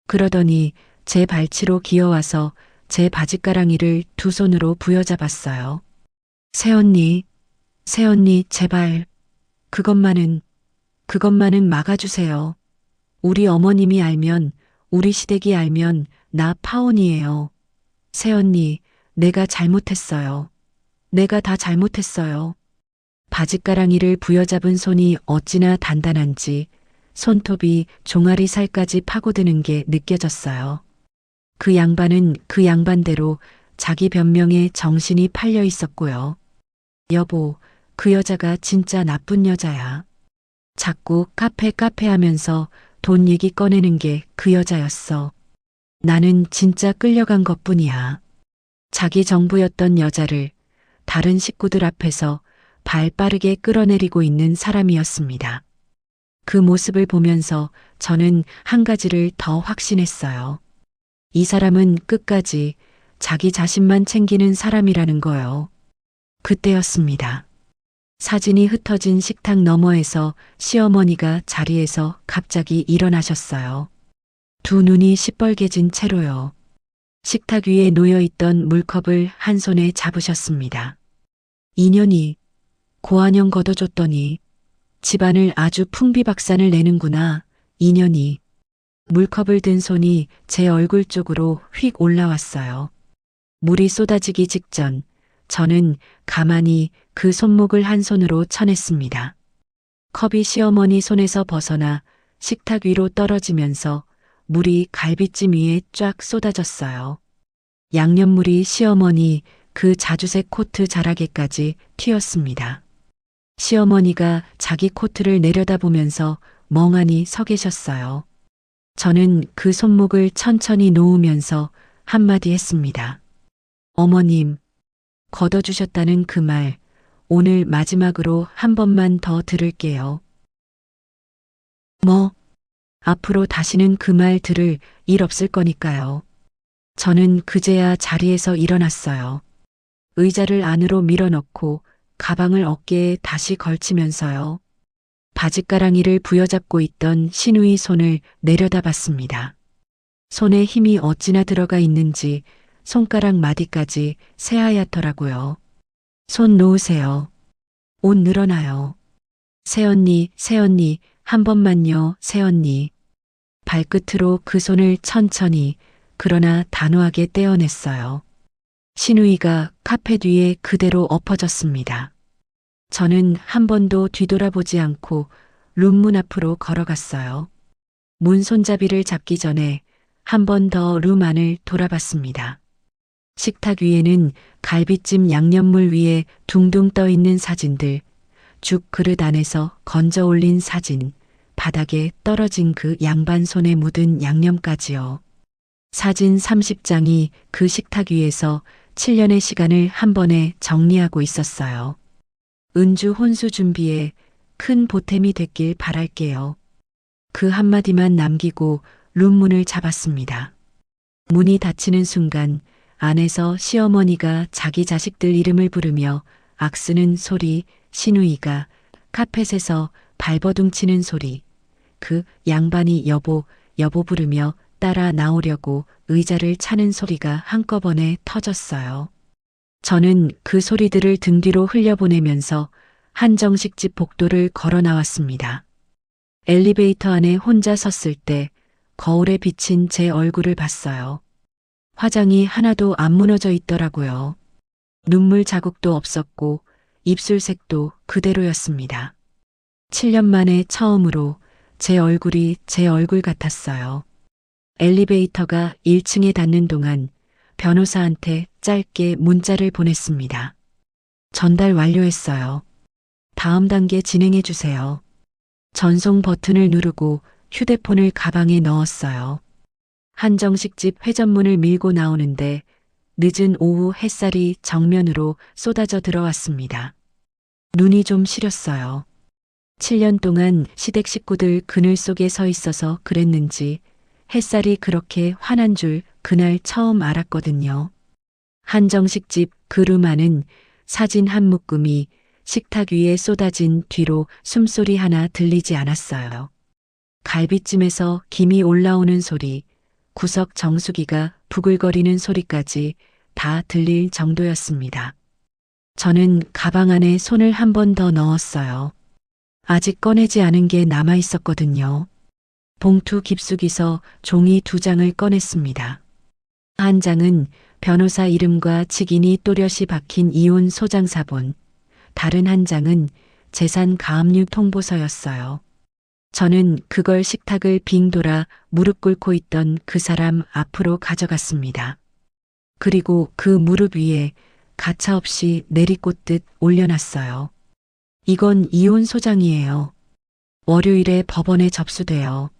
A: 그러더니 제 발치로 기어와서 제 바짓가랑이를 두 손으로 부여잡았어요. 새언니, 새언니, 제발. 그것만은 막아주세요. 우리 어머님이 알면, 우리 시댁이 알면 나 파혼이에요. 새언니, 내가 잘못했어요. 내가 다 잘못했어요. 바짓가랑이를 부여잡은 손이 어찌나 단단한지 손톱이 종아리 살까지 파고드는 게 느껴졌어요. 그 양반은 그 양반대로 자기 변명에 정신이 팔려 있었고요. 여보, 그 여자가 진짜 나쁜 여자야. 자꾸 카페 하면서 돈 얘기 꺼내는 게 그 여자였어. 나는 진짜 끌려간 것뿐이야. 자기 정부였던 여자를 다른 식구들 앞에서 발 빠르게 끌어내리고 있는 사람이었습니다. 그 모습을 보면서 저는 한 가지를 더 확신했어요. 이 사람은 끝까지 자기 자신만 챙기는 사람이라는 거요. 그때였습니다. 사진이 흩어진 식탁 너머에서 시어머니가 자리에서 갑자기 일어나셨어요. 두 눈이 시뻘개진 채로요. 식탁 위에 놓여있던 물컵을 한 손에 잡으셨습니다. 인연이 고환영 걷어줬더니 집안을 아주 풍비박산을 내는구나. 인연이. 물컵을 든 손이 제 얼굴 쪽으로 휙 올라왔어요. 물이 쏟아지기 직전 저는 가만히 그 손목을 한 손으로 쳐냈습니다. 컵이 시어머니 손에서 벗어나 식탁 위로 떨어지면서 물이 갈비찜 위에 쫙 쏟아졌어요. 양념물이 시어머니 그 자주색 코트 자락에까지 튀었습니다. 시어머니가 자기 코트를 내려다보면서 멍하니 서 계셨어요. 저는 그 손목을 천천히 놓으면서 한마디 했습니다. 어머님, 걷어주셨다는 그 말, 오늘 마지막으로 한 번만 더 들을게요. 뭐? 앞으로 다시는 그 말 들을 일 없을 거니까요. 저는 그제야 자리에서 일어났어요. 의자를 안으로 밀어넣고 가방을 어깨에 다시 걸치면서요. 바짓가랑이를 부여잡고 있던 신우이 손을 내려다봤습니다. 손에 힘이 어찌나 들어가 있는지 손가락 마디까지 새하얗더라고요. 손 놓으세요. 옷 늘어나요. 새언니, 한 번만요, 새언니. 발끝으로 그 손을 천천히 그러나 단호하게 떼어냈어요. 신우이가 카펫 위에 그대로 엎어졌습니다. 저는 한 번도 뒤돌아보지 않고 룸문 앞으로 걸어갔어요. 문 손잡이를 잡기 전에 한 번 더 룸 안을 돌아봤습니다. 식탁 위에는 갈비찜 양념물 위에 둥둥 떠 있는 사진들, 죽 그릇 안에서 건져 올린 사진, 바닥에 떨어진 그 양반 손에 묻은 양념까지요. 사진 30장이 그 식탁 위에서 7년의 시간을 한 번에 정리하고 있었어요. 은주 혼수 준비에 큰 보탬이 됐길 바랄게요. 그 한마디만 남기고 룸문을 잡았습니다. 문이 닫히는 순간 안에서 시어머니가 자기 자식들 이름을 부르며 악쓰는 소리, 신우이가 카펫에서 발버둥 치는 소리, 그 양반이 여보 부르며 따라 나오려고 의자를 차는 소리가 한꺼번에 터졌어요. 저는 그 소리들을 등 뒤로 흘려보내면서 한정식집 복도를 걸어 나왔습니다. 엘리베이터 안에 혼자 섰을 때 거울에 비친 제 얼굴을 봤어요. 화장이 하나도 안 무너져 있더라고요. 눈물 자국도 없었고 입술색도 그대로였습니다. 7년 만에 처음으로 제 얼굴이 제 얼굴 같았어요. 엘리베이터가 1층에 닿는 동안 변호사한테 짧게 문자를 보냈습니다. 전달 완료했어요. 다음 단계 진행해 주세요. 전송 버튼을 누르고 휴대폰을 가방에 넣었어요. 한정식집 회전문을 밀고 나오는데 늦은 오후 햇살이 정면으로 쏟아져 들어왔습니다. 눈이 좀 시렸어요. 7년 동안 시댁 식구들 그늘 속에 서 있어서 그랬는지 햇살이 그렇게 환한 줄 그날 처음 알았거든요. 한정식집 그루마는 사진 한 묶음이 식탁 위에 쏟아진 뒤로 숨소리 하나 들리지 않았어요. 갈비찜에서 김이 올라오는 소리, 구석 정수기가 부글거리는 소리까지 다 들릴 정도였습니다. 저는 가방 안에 손을 한 번 더 넣었어요. 아직 꺼내지 않은 게 남아 있었거든요. 봉투 깊숙이서 종이 2장을 꺼냈습니다. 한 장은 변호사 이름과 직인이 또렷이 박힌 이혼 소장사본, 다른 한 장은 재산 가압류 통보서였어요. 저는 그걸 식탁을 빙 돌아 무릎 꿇고 있던 그 사람 앞으로 가져갔습니다. 그리고 그 무릎 위에 가차없이 내리꽂듯 올려놨어요. 이건 이혼 소장이에요. 월요일에 법원에 접수돼요.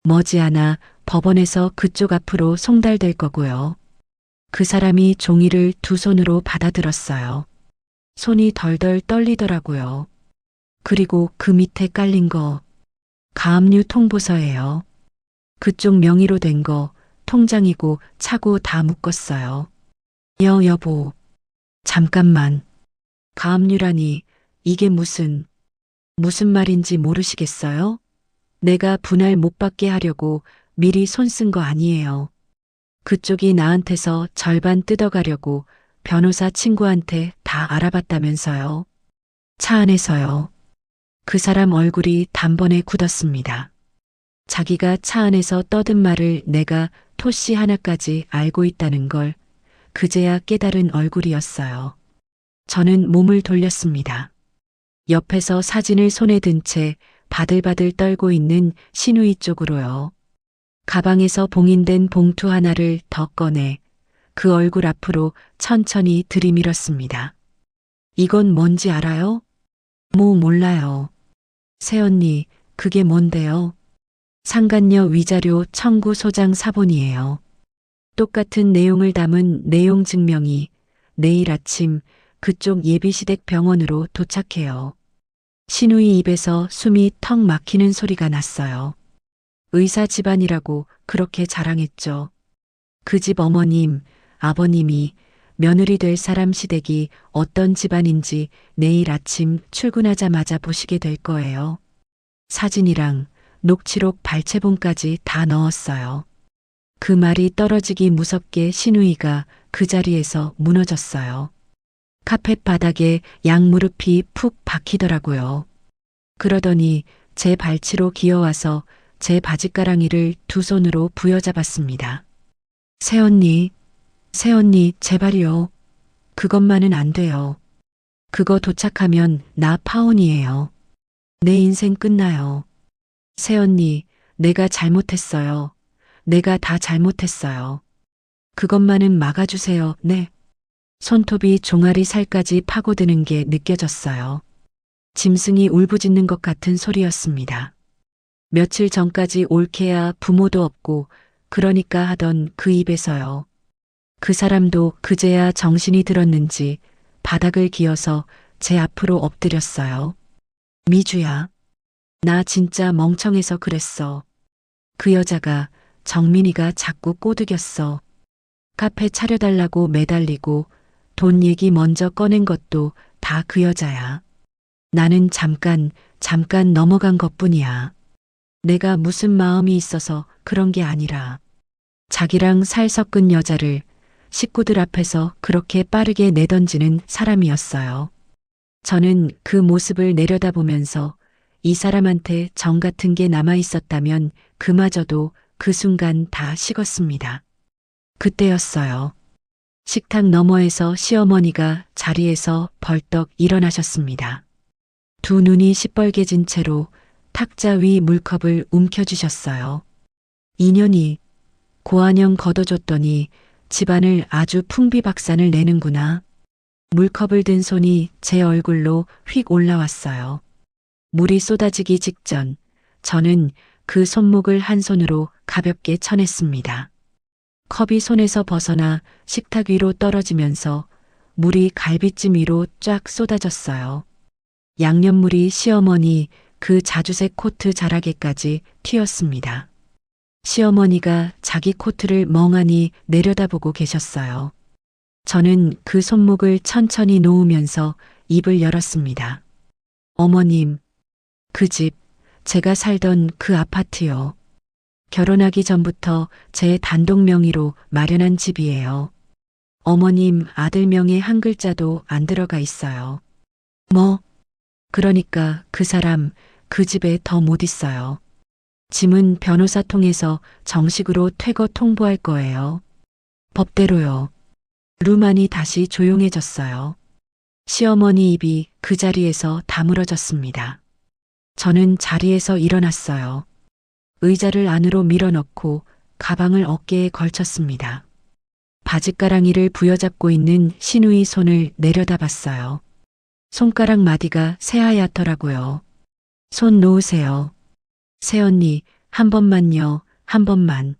A: 머지않아 법원에서 그쪽 앞으로 송달될 거고요. 그 사람이 종이를 2손으로 받아들었어요. 손이 덜덜 떨리더라고요. 그리고 그 밑에 깔린 거 가압류 통보서예요. 그쪽 명의로 된 거 통장이고 차고 다 묶었어요. 여보. 잠깐만. 가압류라니 이게 무슨 말인지 모르시겠어요? 내가 분할 못 받게 하려고 미리 손 쓴 거 아니에요. 그쪽이 나한테서 절반 뜯어가려고 변호사 친구한테 다 알아봤다면서요. 차 안에서요. 그 사람 얼굴이 단번에 굳었습니다. 자기가 차 안에서 떠든 말을 내가 토씨 하나까지 알고 있다는 걸 그제야 깨달은 얼굴이었어요. 저는 몸을 돌렸습니다. 옆에서 사진을 손에 든 채 바들바들 떨고 있는 신우이 쪽으로요. 가방에서 봉인된 봉투 하나를 더 꺼내 그 얼굴 앞으로 천천히 들이밀었습니다. 이건 뭔지 알아요? 몰라요. 새언니, 그게 뭔데요? 상간녀 위자료 청구 소장 사본이에요. 똑같은 내용을 담은 내용 증명이 내일 아침 그쪽 예비시댁 병원으로 도착해요. 신우이 입에서 숨이 턱 막히는 소리가 났어요. 의사 집안이라고 그렇게 자랑했죠. 그 집 어머님, 아버님이 며느리 될 사람 시댁이 어떤 집안인지 내일 아침 출근하자마자 보시게 될 거예요. 사진이랑 녹취록 발췌본까지 다 넣었어요. 그 말이 떨어지기 무섭게 신우이가 그 자리에서 무너졌어요. 카펫 바닥에 양무릎이 푹 박히더라고요. 그러더니 제 발치로 기어와서 제 바짓가랑이를 2손으로 부여잡았습니다. 새언니, 제발요. 그것만은 안 돼요. 그거 도착하면 나 파혼이에요. 내 인생 끝나요. 새언니, 내가 잘못했어요. 내가 다 잘못했어요. 그것만은 막아주세요. 네. 손톱이 종아리 살까지 파고드는 게 느껴졌어요. 짐승이 울부짖는 것 같은 소리였습니다. 며칠 전까지 올케야 부모도 없고 그러니까 하던 그 입에서요. 그 사람도 그제야 정신이 들었는지 바닥을 기어서 제 앞으로 엎드렸어요. 미주야, 나 진짜 멍청해서 그랬어. 그 여자가 정민이가 자꾸 꼬드겼어. 카페 차려달라고 매달리고 돈 얘기 먼저 꺼낸 것도 다 그 여자야. 나는 잠깐 넘어간 것뿐이야. 내가 무슨 마음이 있어서 그런 게 아니라 자기랑 살 섞은 여자를 식구들 앞에서 그렇게 빠르게 내던지는 사람이었어요. 저는 그 모습을 내려다보면서 이 사람한테 정 같은 게 남아 있었다면 그마저도 그 순간 다 식었습니다. 그때였어요. 식탁 너머에서 시어머니가 자리에서 벌떡 일어나셨습니다. 2 눈이 시뻘개진 채로 탁자 위 물컵을 움켜쥐셨어요. 인연이 고안형 걷어줬더니 집안을 아주 풍비박산을 내는구나. 물컵을 든 손이 제 얼굴로 휙 올라왔어요. 물이 쏟아지기 직전 저는 그 손목을 한 손으로 가볍게 쳐냈습니다. 컵이 손에서 벗어나 식탁 위로 떨어지면서 물이 갈비찜 위로 쫙 쏟아졌어요. 양념물이 시어머니 그 자주색 코트 자락에까지 튀었습니다. 시어머니가 자기 코트를 멍하니 내려다보고 계셨어요. 저는 그 손목을 천천히 놓으면서 입을 열었습니다. 어머님, 그 집, 제가 살던 그 아파트요. 결혼하기 전부터 제 단독 명의로 마련한 집이에요. 어머님 아들 명의 한 글자도 안 들어가 있어요. 뭐? 그러니까 그 사람 그 집에 더 못 있어요. 짐은 변호사 통해서 정식으로 퇴거 통보할 거예요. 법대로요. 루만이 다시 조용해졌어요. 시어머니 입이 그 자리에서 다물어졌습니다. 저는 자리에서 일어났어요. 의자를 안으로 밀어넣고 가방을 어깨에 걸쳤습니다. 바짓가랑이를 부여잡고 있는 신우의 손을 내려다봤어요. 손가락 마디가 새하얗더라고요. 손 놓으세요. 새언니, 한 번만요, 한 번만.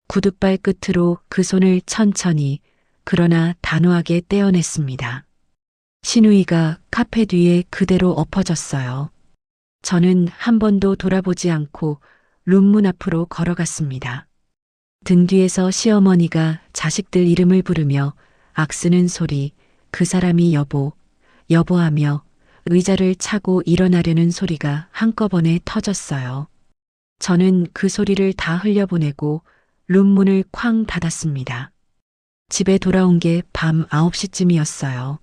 A: 구둣발 끝으로 그 손을 천천히, 그러나 단호하게 떼어냈습니다. 신우이가 카페 뒤에 그대로 엎어졌어요. 저는 한 번도 돌아보지 않고 룸문 앞으로 걸어갔습니다. 등 뒤에서 시어머니가 자식들 이름을 부르며 악쓰는 소리, 그 사람이 여보, 여보하며 의자를 차고 일어나려는 소리가 한꺼번에 터졌어요. 저는 그 소리를 다 흘려보내고 룸문을 쾅 닫았습니다. 집에 돌아온 게 밤 9시쯤이었어요.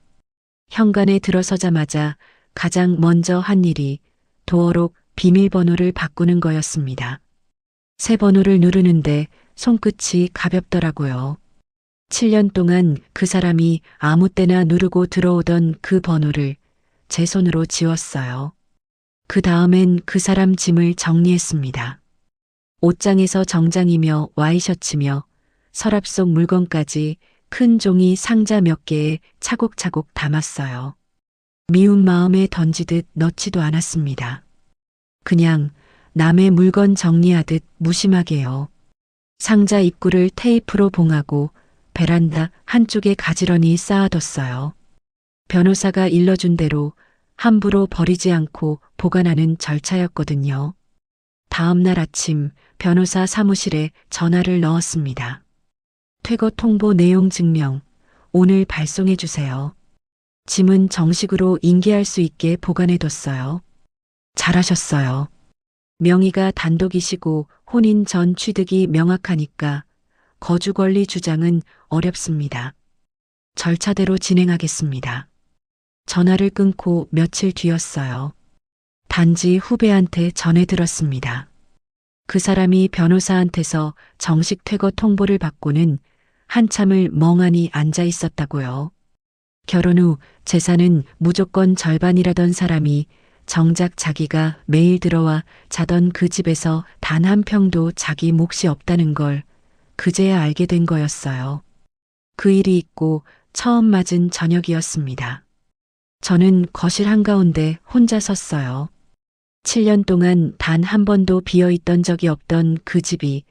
A: 현관에 들어서자마자 가장 먼저 한 일이 도어록 비밀번호를 바꾸는 거였습니다. 새 번호를 누르는데 손끝이 가볍더라고요. 7년 동안 그 사람이 아무 때나 누르고 들어오던 그 번호를 제 손으로 지웠어요. 그 다음엔 그 사람 짐을 정리했습니다. 옷장에서 정장이며 와이셔츠며 서랍 속 물건까지 큰 종이 상자 몇 개에 차곡차곡 담았어요. 미운 마음에 던지듯 넣지도 않았습니다. 그냥 남의 물건 정리하듯 무심하게요. 상자 입구를 테이프로 봉하고 베란다 한쪽에 가지런히 쌓아뒀어요. 변호사가 일러준 대로 함부로 버리지 않고 보관하는 절차였거든요. 다음 날 아침 변호사 사무실에 전화를 넣었습니다. 퇴거 통보 내용 증명, 오늘 발송해 주세요. 짐은 정식으로 인계할 수 있게 보관해뒀어요. 잘하셨어요. 명의가 단독이시고 혼인 전 취득이 명확하니까 거주 권리 주장은 어렵습니다. 절차대로 진행하겠습니다. 전화를 끊고 며칠 뒤였어요. 단지 후배한테 전해 들었습니다. 그 사람이 변호사한테서 정식 퇴거 통보를 받고는 한참을 멍하니 앉아 있었다고요. 결혼 후 재산은 무조건 절반이라던 사람이 정작 자기가 매일 들어와 자던 그 집에서 단 한 평도 자기 몫이 없다는 걸 그제야 알게 된 거였어요. 그 일이 있고 처음 맞은 저녁이었습니다. 저는 거실 한가운데 혼자 섰어요. 7년 동안 단 한 번도 비어 있던 적이 없던 그 집이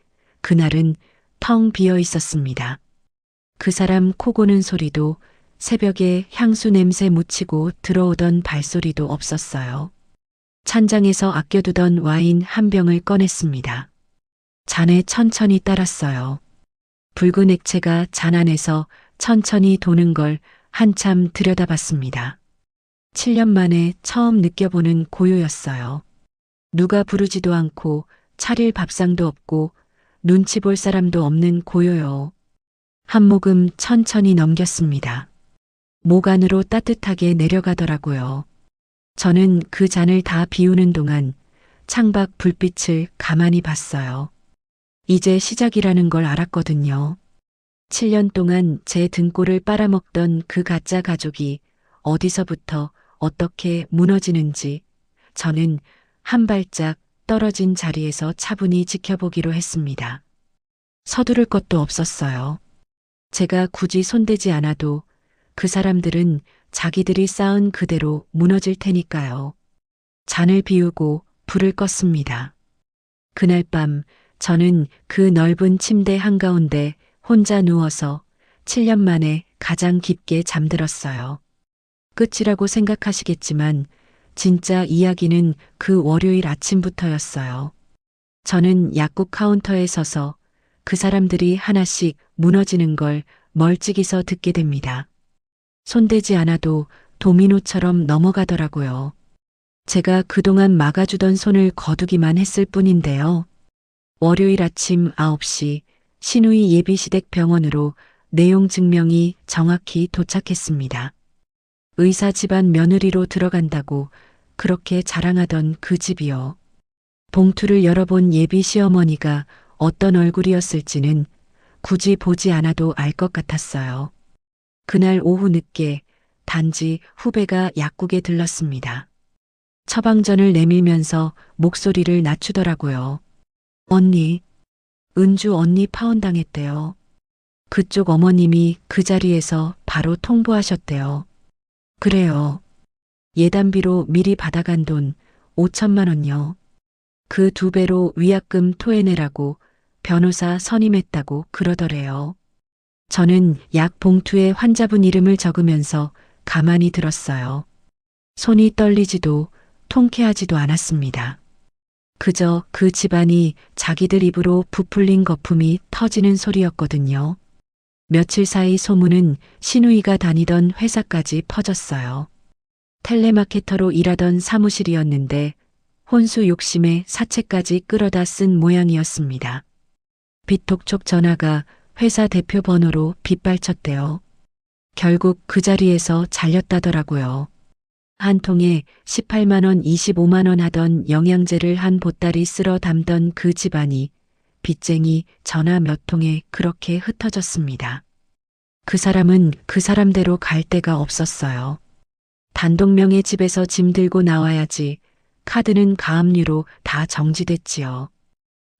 A: 그날은 텅 비어 있었습니다. 그 사람 코 고는 소리도 새벽에 향수 냄새 묻히고 들어오던 발소리도 없었어요. 찬장에서 아껴두던 와인 한 병을 꺼냈습니다. 잔에 천천히 따랐어요. 붉은 액체가 잔 안에서 천천히 도는 걸 한참 들여다봤습니다. 7년 만에 처음 느껴보는 고요였어요. 누가 부르지도 않고 차릴 밥상도 없고 눈치 볼 사람도 없는 고요요. 한 모금 천천히 넘겼습니다. 목 안으로 따뜻하게 내려가더라고요. 저는 그 잔을 다 비우는 동안 창밖 불빛을 가만히 봤어요. 이제 시작이라는 걸 알았거든요. 7년 동안 제 등골을 빨아먹던 그 가짜 가족이 어디서부터 어떻게 무너지는지 저는 한 발짝 떨어진 자리에서 차분히 지켜보기로 했습니다. 서두를 것도 없었어요. 제가 굳이 손대지 않아도 그 사람들은 자기들이 쌓은 그대로 무너질 테니까요. 잔을 비우고 불을 껐습니다. 그날 밤 저는 그 넓은 침대 한가운데 혼자 누워서 7년 만에 가장 깊게 잠들었어요. 끝이라고 생각하시겠지만 진짜 이야기는 그 월요일 아침부터였어요. 저는 약국 카운터에 서서 그 사람들이 하나씩 무너지는 걸 멀찍이서 듣게 됩니다. 손대지 않아도 도미노처럼 넘어가더라고요. 제가 그동안 막아주던 손을 거두기만 했을 뿐인데요. 월요일 아침 9시 신우이 예비시댁 병원으로 내용 증명이 정확히 도착했습니다. 의사 집안 며느리로 들어간다고 그렇게 자랑하던 그 집이요. 봉투를 열어본 예비 시어머니가 어떤 얼굴이었을지는 굳이 보지 않아도 알 것 같았어요. 그날 오후 늦게 단지 후배가 약국에 들렀습니다. 처방전을 내밀면서 목소리를 낮추더라고요. 언니, 은주 언니 파혼당했대요. 그쪽 어머님이 그 자리에서 바로 통보하셨대요. 그래요. 예단비로 미리 받아간 돈 5천만 원요. 그 2배로 위약금 토해내라고 변호사 선임했다고 그러더래요. 저는 약 봉투에 환자분 이름을 적으면서 가만히 들었어요. 손이 떨리지도 통쾌하지도 않았습니다. 그저 그 집안이 자기들 입으로 부풀린 거품이 터지는 소리였거든요. 며칠 사이 소문은 신우이가 다니던 회사까지 퍼졌어요. 텔레마케터로 일하던 사무실이었는데 혼수 욕심에 사채까지 끌어다 쓴 모양이었습니다. 빚톡촉 전화가 회사 대표 번호로 빗발쳤대요. 결국 그 자리에서 잘렸다더라고요. 한 통에 18만 원, 25만 원 하던 영양제를 한 보따리 쓸어 담던 그 집안이 빚쟁이 전화 몇 통에 그렇게 흩어졌습니다. 그 사람은 그 사람대로 갈 데가 없었어요. 단독명의 집에서 짐 들고 나와야지 카드는 가압류로 다 정지됐지요.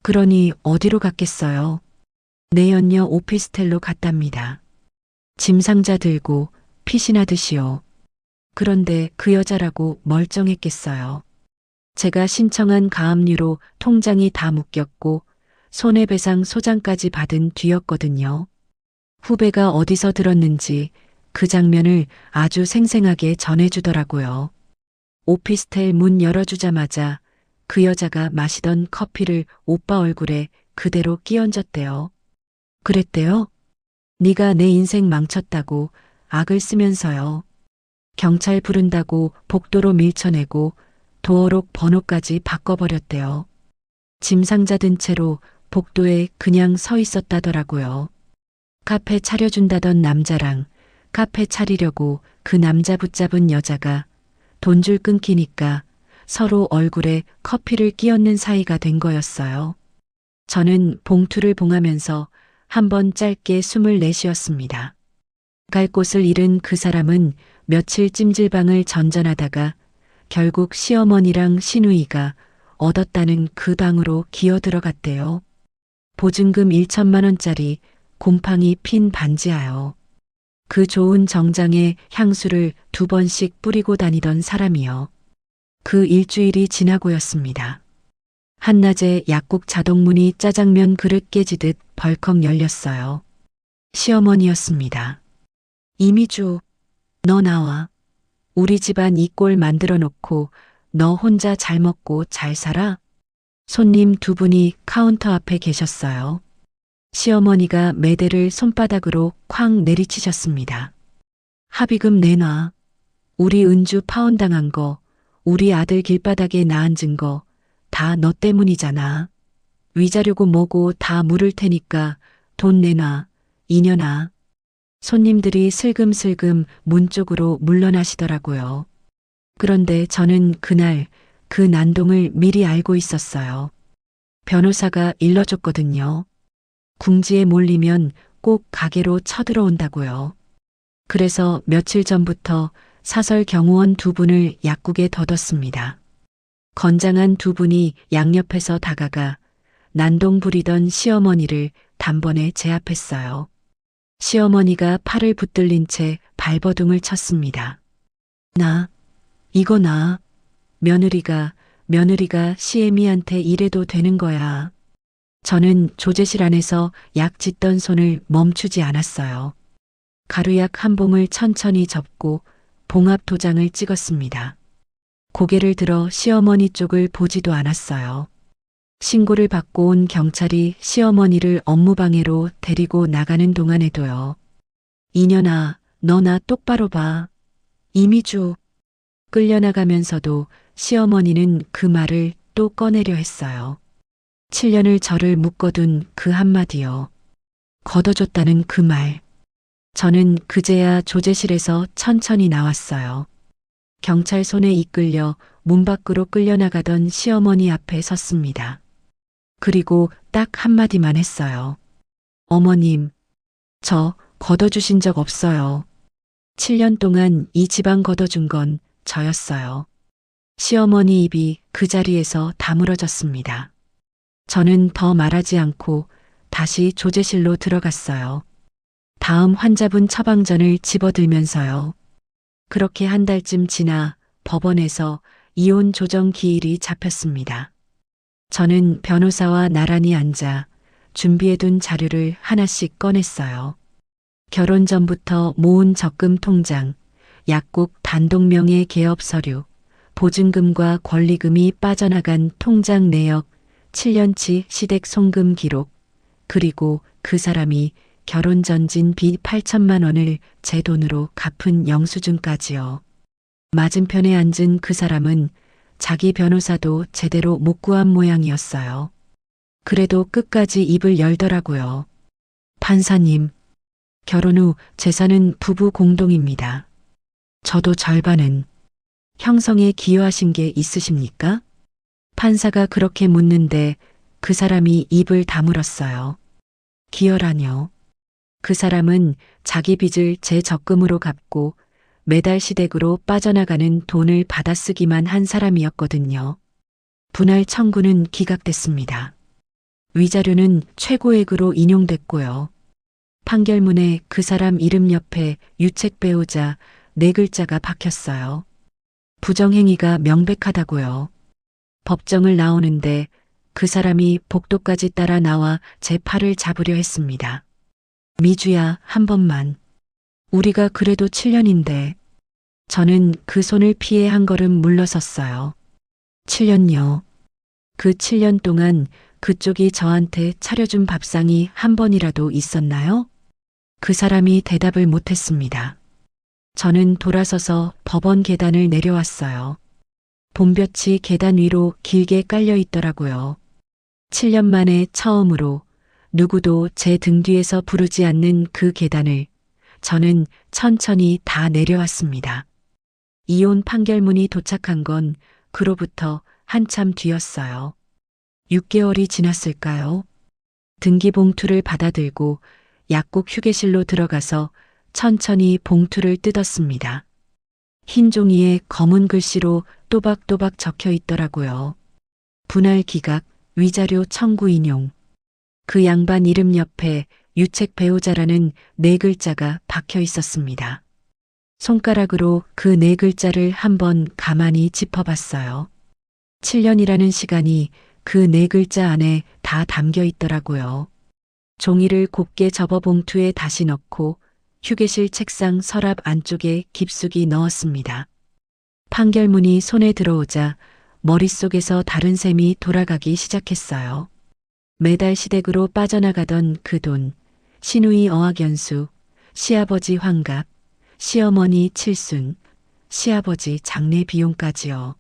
A: 그러니 어디로 갔겠어요? 내연녀 오피스텔로 갔답니다. 짐 상자 들고 피신하듯이요. 그런데 그 여자라고 멀쩡했겠어요. 제가 신청한 가압류로 통장이 다 묶였고 손해배상 소장까지 받은 뒤였거든요. 후배가 어디서 들었는지 그 장면을 아주 생생하게 전해주더라고요. 오피스텔 문 열어주자마자 그 여자가 마시던 커피를 오빠 얼굴에 그대로 끼얹었대요. 그랬대요? 네가 내 인생 망쳤다고 악을 쓰면서요. 경찰 부른다고 복도로 밀쳐내고 도어록 번호까지 바꿔버렸대요. 짐 상자 든 채로 복도에 그냥 서 있었다더라고요. 카페 차려준다던 남자랑 카페 차리려고 그 남자 붙잡은 여자가 돈줄 끊기니까 서로 얼굴에 커피를 끼얹는 사이가 된 거였어요. 저는 봉투를 봉하면서 한번 짧게 숨을 내쉬었습니다. 갈 곳을 잃은 그 사람은 며칠 찜질방을 전전하다가 결국 시어머니랑 시누이가 얻었다는 그 방으로 기어 들어갔대요. 보증금 1천만 원짜리 곰팡이 핀 반지하요. 그 좋은 정장에 향수를 2번씩 뿌리고 다니던 사람이요. 그 일주일이 지나고였습니다. 한낮에 약국 자동문이 짜장면 그릇 깨지듯 벌컥 열렸어요. 시어머니였습니다. 이미주, 너 나와. 우리 집안 이 꼴 만들어 놓고 너 혼자 잘 먹고 잘 살아? 손님 2분이 카운터 앞에 계셨어요. 시어머니가 매대를 손바닥으로 쾅 내리치셨습니다. 합의금 내놔. 우리 은주 파혼당한 거, 우리 아들 길바닥에 나앉은 거 다 너 때문이잖아. 위자료고 뭐고 다 물을 테니까 돈 내놔, 이년아. 손님들이 슬금슬금 문 쪽으로 물러나시더라고요. 그런데 저는 그날 그 난동을 미리 알고 있었어요. 변호사가 일러줬거든요. 궁지에 몰리면 꼭 가게로 쳐들어온다고요. 그래서 며칠 전부터 사설 경호원 2분을 약국에 둬뒀습니다. 건장한 2분이 양옆에서 다가가 난동 부리던 시어머니를 단번에 제압했어요. 시어머니가 팔을 붙들린 채 발버둥을 쳤습니다. 이거 나. 며느리가 시애미한테 이래도 되는 거야. 저는 조제실 안에서 약 짓던 손을 멈추지 않았어요. 가루약 한 봉을 천천히 접고 봉합 도장을 찍었습니다. 고개를 들어 시어머니 쪽을 보지도 않았어요. 신고를 받고 온 경찰이 시어머니를 업무방해로 데리고 나가는 동안에도요. 이년아, 너나 똑바로 봐. 이미주. 끌려나가면서도 시어머니는 그 말을 또 꺼내려 했어요. 7년을 저를 묶어둔 그 한마디요. 걷어줬다는 그 말. 저는 그제야 조제실에서 천천히 나왔어요. 경찰 손에 이끌려 문 밖으로 끌려나가던 시어머니 앞에 섰습니다. 그리고 딱 한마디만 했어요. 어머님, 저 걷어주신 적 없어요. 7년 동안 이 집안 걷어준 건 저였어요. 시어머니 입이 그 자리에서 다물어졌습니다. 저는 더 말하지 않고 다시 조제실로 들어갔어요. 다음 환자분 처방전을 집어들면서요. 그렇게 한 달쯤 지나 법원에서 이혼 조정 기일이 잡혔습니다. 저는 변호사와 나란히 앉아 준비해둔 자료를 하나씩 꺼냈어요. 결혼 전부터 모은 적금 통장, 약국 단독명의 개업 서류, 보증금과 권리금이 빠져나간 통장 내역, 7년치 시댁 송금 기록, 그리고 그 사람이 결혼 전진 빚 8천만 원을 제 돈으로 갚은 영수증까지요. 맞은편에 앉은 그 사람은 자기 변호사도 제대로 못 구한 모양이었어요. 그래도 끝까지 입을 열더라고요. 판사님, 결혼 후 재산은 부부 공동입니다. 저도 절반은 형성에 기여하신 게 있으십니까? 판사가 그렇게 묻는데 그 사람이 입을 다물었어요. 기여라뇨. 그 사람은 자기 빚을 제 적금으로 갚고 매달 시댁으로 빠져나가는 돈을 받아쓰기만 한 사람이었거든요. 분할 청구는 기각됐습니다. 위자료는 최고액으로 인용됐고요. 판결문에 그 사람 이름 옆에 유책 배우자 4글자가 박혔어요. 부정행위가 명백하다고요. 법정을 나오는데 그 사람이 복도까지 따라 나와 제 팔을 잡으려 했습니다. 미주야, 한 번만. 우리가 그래도 7년인데. 저는 그 손을 피해 한 걸음 물러섰어요. 7년요. 그 7년 동안 그쪽이 저한테 차려준 밥상이 한 번이라도 있었나요? 그 사람이 대답을 못했습니다. 저는 돌아서서 법원 계단을 내려왔어요. 봄볕이 계단 위로 길게 깔려 있더라고요. 7년 만에 처음으로 누구도 제 등 뒤에서 부르지 않는 그 계단을 저는 천천히 다 내려왔습니다. 이혼 판결문이 도착한 건 그로부터 한참 뒤였어요. 6개월이 지났을까요? 등기 봉투를 받아들고 약국 휴게실로 들어가서 천천히 봉투를 뜯었습니다. 흰 종이에 검은 글씨로 또박또박 적혀 있더라고요. 분할 기각, 위자료 청구 인용. 그 양반 이름 옆에 유책 배우자라는 4글자가 박혀 있었습니다. 손가락으로 그 4글자를 한번 가만히 짚어봤어요. 7년이라는 시간이 그 4글자 안에 다 담겨 있더라고요. 종이를 곱게 접어 봉투에 다시 넣고 휴게실 책상 서랍 안쪽에 깊숙이 넣었습니다. 판결문이 손에 들어오자 머릿속에서 다른 셈이 돌아가기 시작했어요. 매달 시댁으로 빠져나가던 그 돈, 시누이 어학연수, 시아버지 환갑, 시어머니 칠순, 시아버지 장례 비용까지요.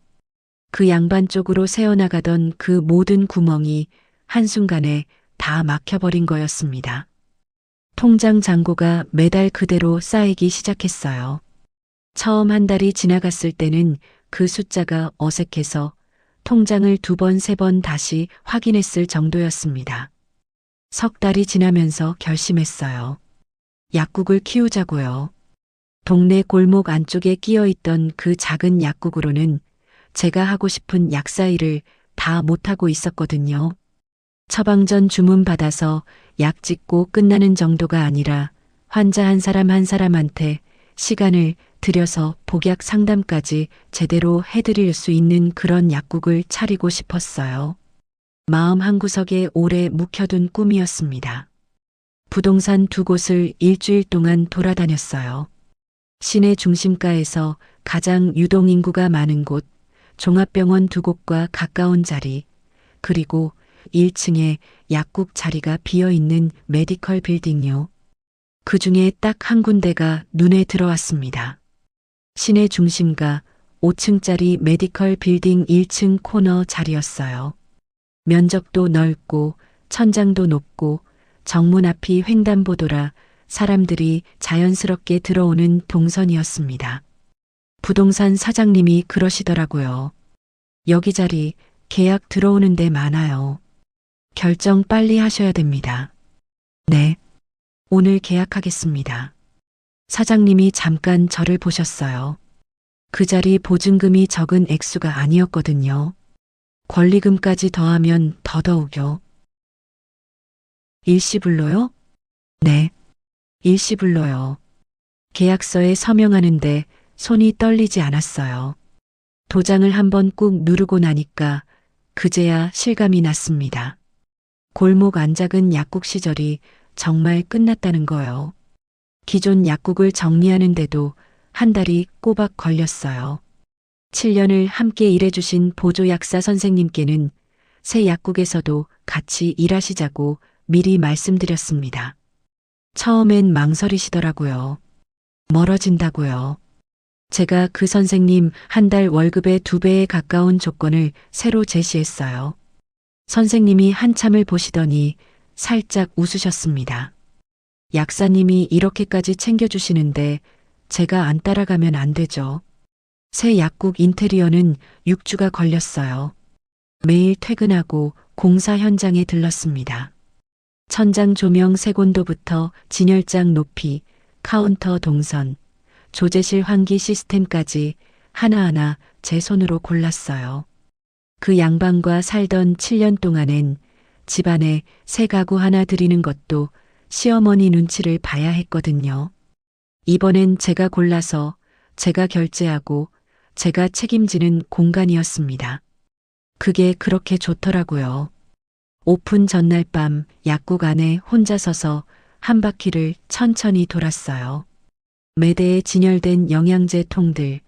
A: 그 양반 쪽으로 새어나가던 그 모든 구멍이 한순간에 다 막혀버린 거였습니다. 통장 잔고가 매달 그대로 쌓이기 시작했어요. 처음 한 달이 지나갔을 때는 그 숫자가 어색해서 통장을 2번, 3번 다시 확인했을 정도였습니다. 석 달이 지나면서 결심했어요. 약국을 키우자고요. 동네 골목 안쪽에 끼어 있던 그 작은 약국으로는 제가 하고 싶은 약사 일을 다 못하고 있었거든요. 처방전 주문 받아서 약 짓고 끝나는 정도가 아니라 환자 한 사람 한 사람한테 시간을 들여서 복약 상담까지 제대로 해드릴 수 있는 그런 약국을 차리고 싶었어요. 마음 한구석에 오래 묵혀둔 꿈이었습니다. 부동산 2곳을 일주일 동안 돌아다녔어요. 시내 중심가에서 가장 유동인구가 많은 곳, 종합병원 2곳과 가까운 자리, 그리고 1층에 약국 자리가 비어있는 메디컬 빌딩요. 그 중에 딱 한 군데가 눈에 들어왔습니다. 시내 중심가 5층짜리 메디컬 빌딩 1층 코너 자리였어요. 면적도 넓고 천장도 높고 정문 앞이 횡단보도라 사람들이 자연스럽게 들어오는 동선이었습니다. 부동산 사장님이 그러시더라고요. 여기 자리 계약 들어오는데 많아요. 결정 빨리 하셔야 됩니다. 네. 오늘 계약하겠습니다. 사장님이 잠깐 저를 보셨어요. 그 자리 보증금이 적은 액수가 아니었거든요. 권리금까지 더하면 더더욱요. 일시불로요? 네. 일시불로요. 계약서에 서명하는데 손이 떨리지 않았어요. 도장을 한번 꾹 누르고 나니까 그제야 실감이 났습니다. 골목 안작은 약국 시절이 정말 끝났다는 거요. 기존 약국을 정리하는데도 한 달이 꼬박 걸렸어요. 7년을 함께 일해주신 보조약사 선생님께는 새 약국에서도 같이 일하시자고 미리 말씀드렸습니다. 처음엔 망설이시더라고요. 멀어진다고요. 제가 그 선생님 한 달 월급의 2배에 가까운 조건을 새로 제시했어요. 선생님이 한참을 보시더니 살짝 웃으셨습니다. 약사님이 이렇게까지 챙겨주시는데 제가 안 따라가면 안 되죠. 새 약국 인테리어는 6주가 걸렸어요. 매일 퇴근하고 공사 현장에 들렀습니다. 천장 조명 색온도부터 진열장 높이, 카운터 동선, 조제실 환기 시스템까지 하나하나 제 손으로 골랐어요. 그 양반과 살던 7년 동안엔 집안에 새 가구 하나 들이는 것도 시어머니 눈치를 봐야 했거든요. 이번엔 제가 골라서 제가 결제하고 제가 책임지는 공간이었습니다. 그게 그렇게 좋더라고요. 오픈 전날 밤 약국 안에 혼자 서서 한 바퀴를 천천히 돌았어요. 매대에 진열된 영양제 통들,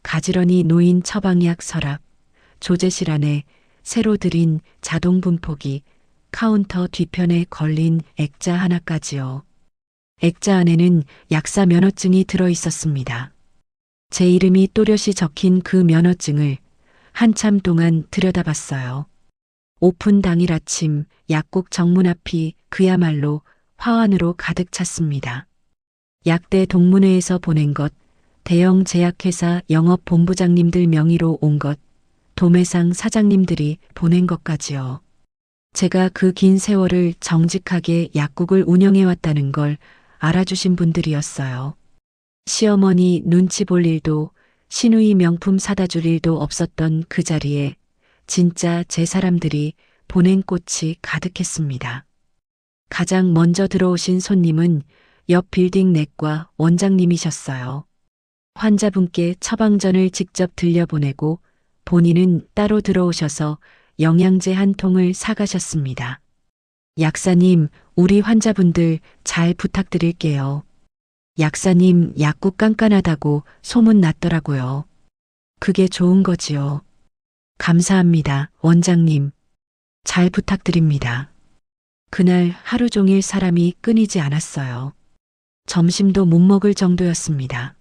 A: 가지런히 놓인 처방약 서랍, 조제실 안에 새로 들인 자동 분포기, 카운터 뒤편에 걸린 액자 하나까지요. 액자 안에는 약사 면허증이 들어 있었습니다. 제 이름이 또렷이 적힌 그 면허증을 한참 동안 들여다봤어요. 오픈 당일 아침 약국 정문 앞이 그야말로 화환으로 가득 찼습니다. 약대 동문회에서 보낸 것, 대형 제약회사 영업본부장님들 명의로 온 것, 도매상 사장님들이 보낸 것까지요. 제가 그 긴 세월을 정직하게 약국을 운영해왔다는 걸 알아주신 분들이었어요. 시어머니 눈치 볼 일도 시누이 명품 사다 줄 일도 없었던 그 자리에 진짜 제 사람들이 보낸 꽃이 가득했습니다. 가장 먼저 들어오신 손님은 옆 빌딩 내과 원장님이셨어요. 환자분께 처방전을 직접 들려보내고 본인은 따로 들어오셔서 영양제 한 통을 사가셨습니다. 약사님, 우리 환자분들 잘 부탁드릴게요. 약사님 약국 깐깐하다고 소문 났더라고요. 그게 좋은 거지요. 감사합니다, 원장님. 잘 부탁드립니다. 그날 하루 종일 사람이 끊이지 않았어요. 점심도 못 먹을 정도였습니다.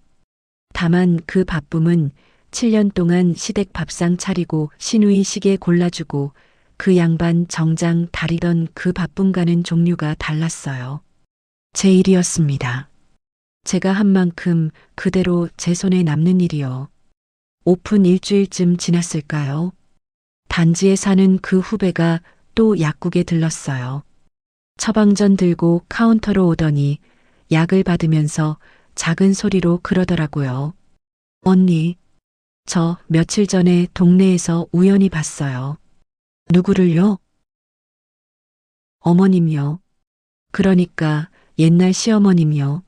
A: 다만 그 바쁨은 7년 동안 시댁 밥상 차리고 시누이 시계 골라주고 그 양반 정장 다리던 그 바쁨과는 종류가 달랐어요. 제 일이었습니다. 제가 한 만큼 그대로 제 손에 남는 일이요. 오픈 일주일쯤 지났을까요? 단지에 사는 그 후배가 또 약국에 들렀어요. 처방전 들고 카운터로 오더니 약을 받으면서 작은 소리로 그러더라고요. 언니, 저 며칠 전에 동네에서 우연히 봤어요. 누구를요? 어머님요. 그러니까 옛날 시어머님요.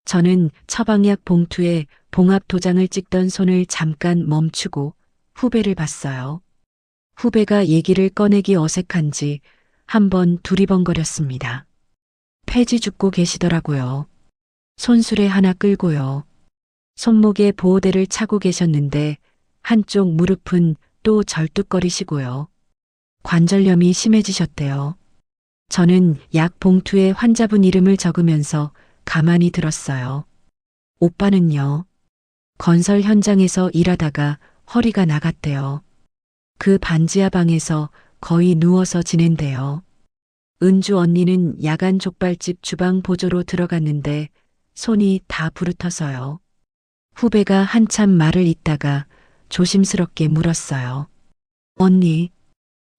A: 저는 처방약 봉투에 봉합 도장을 찍던 손을 잠깐 멈추고 후배를 봤어요. 후배가 얘기를 꺼내기 어색한지 한번 두리번거렸습니다. 폐지 줍고 계시더라고요. 손수레 하나 끌고요. 손목에 보호대를 차고 계셨는데 한쪽 무릎은 또 절뚝거리시고요. 관절염이 심해지셨대요. 저는 약 봉투에 환자분 이름을 적으면서 가만히 들었어요. 오빠는요? 건설 현장에서 일하다가 허리가 나갔대요. 그 반지하 방에서 거의 누워서 지낸대요. 은주 언니는 야간 족발집 주방 보조로 들어갔는데 손이 다 부르터서요. 후배가 한참 말을 잇다가 조심스럽게 물었어요. 언니,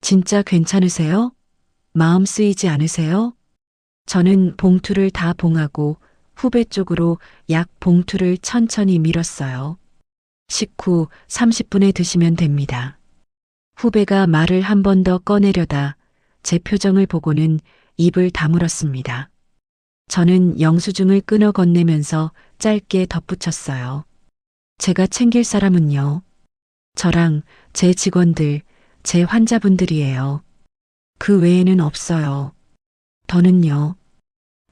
A: 진짜 괜찮으세요? 마음 쓰이지 않으세요? 저는 봉투를 다 봉하고 후배 쪽으로 약 봉투를 천천히 밀었어요. 식후 30분에 드시면 됩니다. 후배가 말을 한 번 더 꺼내려다 제 표정을 보고는 입을 다물었습니다. 저는 영수증을 끊어 건네면서 짧게 덧붙였어요. 제가 챙길 사람은요. 저랑 제 직원들, 제 환자분들이에요. 그 외에는 없어요. 더는요.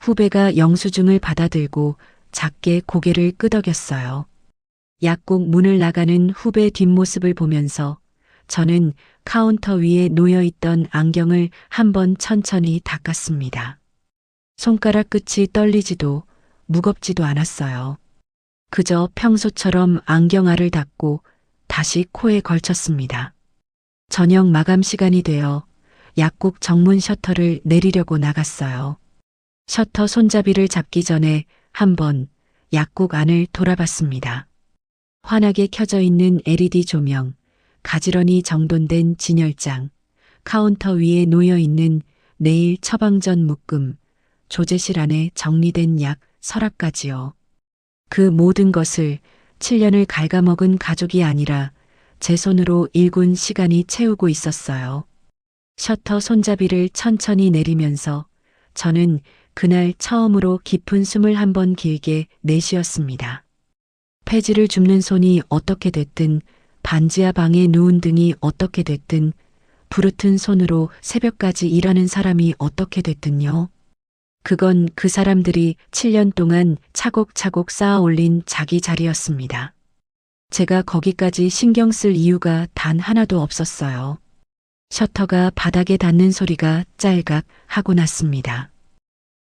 A: 후배가 영수증을 받아들고 작게 고개를 끄덕였어요. 약국 문을 나가는 후배 뒷모습을 보면서 저는 카운터 위에 놓여있던 안경을 한번 천천히 닦았습니다. 손가락 끝이 떨리지도 무겁지도 않았어요. 그저 평소처럼 안경알을 닦고 다시 코에 걸쳤습니다. 저녁 마감 시간이 되어 약국 정문 셔터를 내리려고 나갔어요. 셔터 손잡이를 잡기 전에 한번 약국 안을 돌아봤습니다. 환하게 켜져 있는 LED 조명, 가지런히 정돈된 진열장, 카운터 위에 놓여 있는 내일 처방전 묶음, 조제실 안에 정리된 약, 서랍까지요. 그 모든 것을 7년을 갉아먹은 가족이 아니라 제 손으로 일군 시간이 채우고 있었어요. 셔터 손잡이를 천천히 내리면서 저는 그날 처음으로 깊은 숨을 한번 길게 내쉬었습니다. 폐지를 줍는 손이 어떻게 됐든 반지하 방에 누운 등이 어떻게 됐든 부르튼 손으로 새벽까지 일하는 사람이 어떻게 됐든요. 그건 그 사람들이 7년 동안 차곡차곡 쌓아 올린 자기 자리였습니다. 제가 거기까지 신경 쓸 이유가 단 하나도 없었어요. 셔터가 바닥에 닿는 소리가 짤각 하고 났습니다.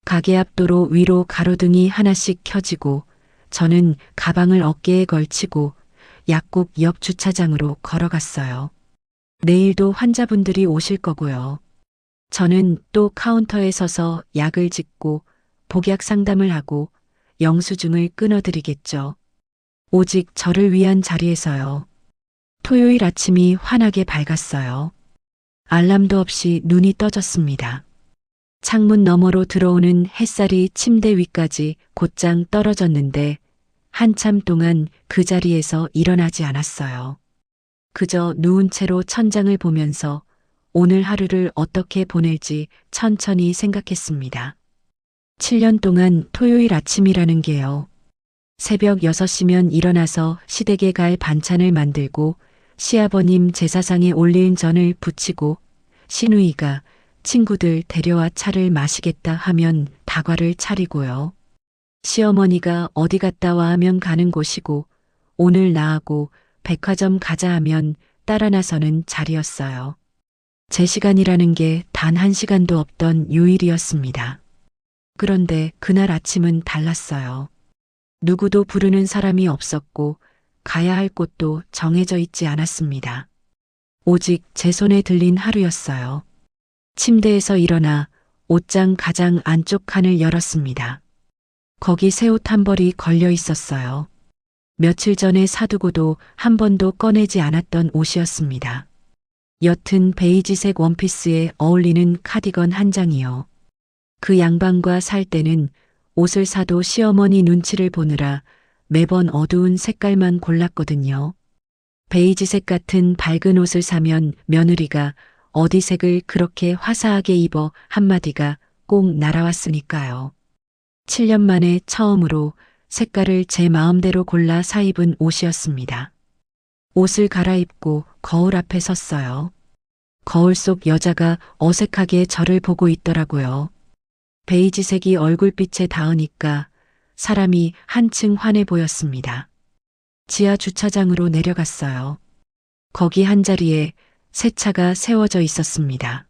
A: 가게 앞 도로 위로 가로등이 하나씩 켜지고 저는 가방을 어깨에 걸치고 약국 옆 주차장으로 걸어갔어요. 내일도 환자분들이 오실 거고요. 저는 또 카운터에 서서 약을 짓고 복약 상담을 하고 영수증을 끊어드리겠죠. 오직 저를 위한 자리에서요. 토요일 아침이 환하게 밝았어요. 알람도 없이 눈이 떠졌습니다. 창문 너머로 들어오는 햇살이 침대 위까지 곧장 떨어졌는데 한참 동안 그 자리에서 일어나지 않았어요. 그저 누운 채로 천장을 보면서 오늘 하루를 어떻게 보낼지 천천히 생각했습니다. 7년 동안 토요일 아침이라는 게요. 새벽 6시면 일어나서 시댁에 갈 반찬을 만들고 시아버님 제사상에 올릴 전을 부치고 시누이가 친구들 데려와 차를 마시겠다 하면 다과를 차리고요. 시어머니가 어디 갔다 와 하면 가는 곳이고 오늘 나하고 백화점 가자 하면 따라 나서는 자리였어요. 제 시간이라는 게 단 1시간도 없던 요일이었습니다. 그런데 그날 아침은 달랐어요. 누구도 부르는 사람이 없었고 가야 할 곳도 정해져 있지 않았습니다. 오직 제 손에 들린 하루였어요. 침대에서 일어나 옷장 가장 안쪽 칸을 열었습니다. 거기 새 옷 한 벌이 걸려 있었어요. 며칠 전에 사두고도 한 번도 꺼내지 않았던 옷이었습니다. 옅은 베이지색 원피스에 어울리는 카디건 한 장이요. 그 양반과 살 때는 옷을 사도 시어머니 눈치를 보느라 매번 어두운 색깔만 골랐거든요. 베이지색 같은 밝은 옷을 사면 며느리가 어디 색을 그렇게 화사하게 입어 한마디가 꼭 날아왔으니까요. 7년 만에 처음으로 색깔을 제 마음대로 골라 사 입은 옷이었습니다. 옷을 갈아입고 거울 앞에 섰어요. 거울 속 여자가 어색하게 저를 보고 있더라고요. 베이지색이 얼굴빛에 닿으니까 사람이 한층 환해 보였습니다. 지하 주차장으로 내려갔어요. 거기 한자리에 새 차가 세워져 있었습니다.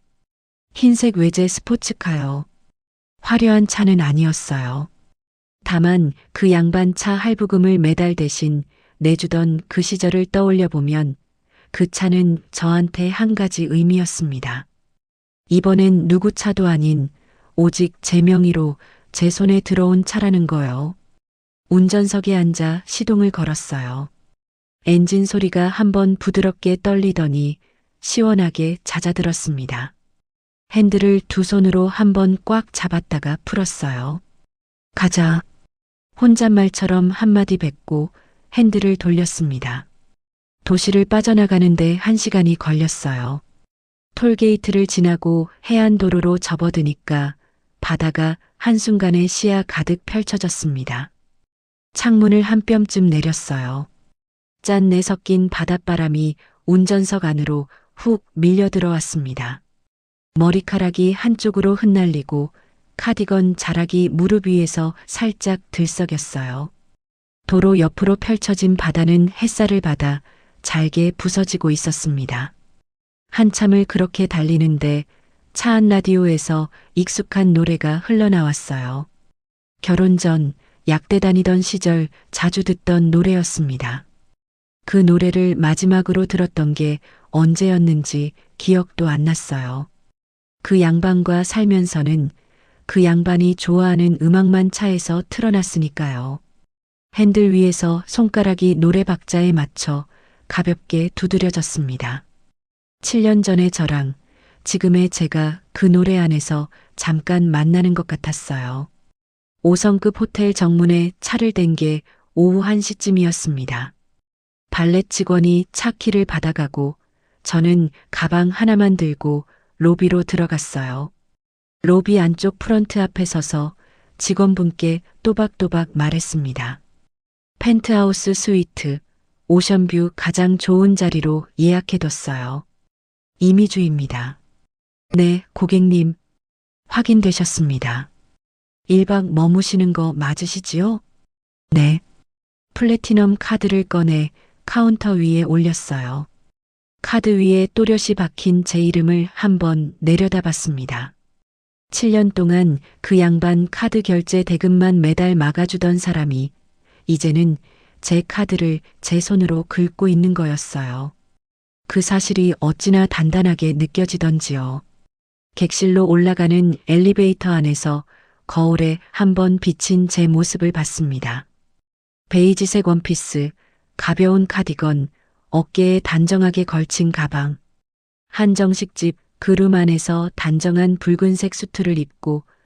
A: 흰색 외제 스포츠카요. 화려한 차는 아니었어요. 다만 그 양반 차 할부금을 매달 대신 내주던 그 시절을 떠올려 보면 그 차는 저한테 한 가지 의미였습니다. 이번엔 누구 차도 아닌 오직 제 명의로 제 손에 들어온 차라는 거요. 운전석에 앉아 시동을 걸었어요. 엔진 소리가 한번 부드럽게 떨리더니 시원하게 잦아들었습니다. 핸들을 두 손으로 한번 꽉 잡았다가 풀었어요. 가자. 혼잣말처럼 한마디 뱉고 핸들을 돌렸습니다. 도시를 빠져나가는데 1시간이 걸렸어요. 톨게이트를 지나고 해안도로로 접어드니까 바다가 한순간에 시야 가득 펼쳐졌습니다. 창문을 한 뼘쯤 내렸어요. 짠내 섞인 바닷바람이 운전석 안으로 훅 밀려 들어왔습니다. 머리카락이 한쪽으로 흩날리고 카디건 자락이 무릎 위에서 살짝 들썩였어요. 도로 옆으로 펼쳐진 바다는 햇살을 받아 잘게 부서지고 있었습니다. 한참을 그렇게 달리는데 차 안 라디오에서 익숙한 노래가 흘러나왔어요. 결혼 전 약대 다니던 시절 자주 듣던 노래였습니다. 그 노래를 마지막으로 들었던 게 언제였는지 기억도 안 났어요. 그 양반과 살면서는 그 양반이 좋아하는 음악만 차에서 틀어놨으니까요. 핸들 위에서 손가락이 노래 박자에 맞춰 가볍게 두드려졌습니다. 7년 전의 저랑 지금의 제가 그 노래 안에서 잠깐 만나는 것 같았어요. 5성급 호텔 정문에 차를 댄 게 오후 1시쯤이었습니다. 발렛 직원이 차 키를 받아가고 저는 가방 하나만 들고 로비로 들어갔어요. 로비 안쪽 프런트 앞에 서서 직원분께 또박또박 말했습니다. 펜트하우스 스위트, 오션뷰 가장 좋은 자리로 예약해뒀어요. 이미주입니다. 네, 고객님. 확인되셨습니다. 1박 머무시는 거 맞으시지요? 네. 플래티넘 카드를 꺼내 카운터 위에 올렸어요. 카드 위에 또렷이 박힌 제 이름을 한번 내려다봤습니다. 7년 동안 그 양반 카드 결제 대금만 매달 막아주던 사람이 이제는 제 카드를 제 손으로 긁고 있는 거였어요. 그 사실이 어찌나 단단하게 느껴지던지요. 객실로 올라가는 엘리베이터 안에서 거울에 한번 비친 제 모습을 봤습니다. 베이지색 원피스, 가벼운 카디건, 어깨에 단정하게 걸친 가방. 한정식집 그 룸 안에서 단정한 붉은색 수트를 입고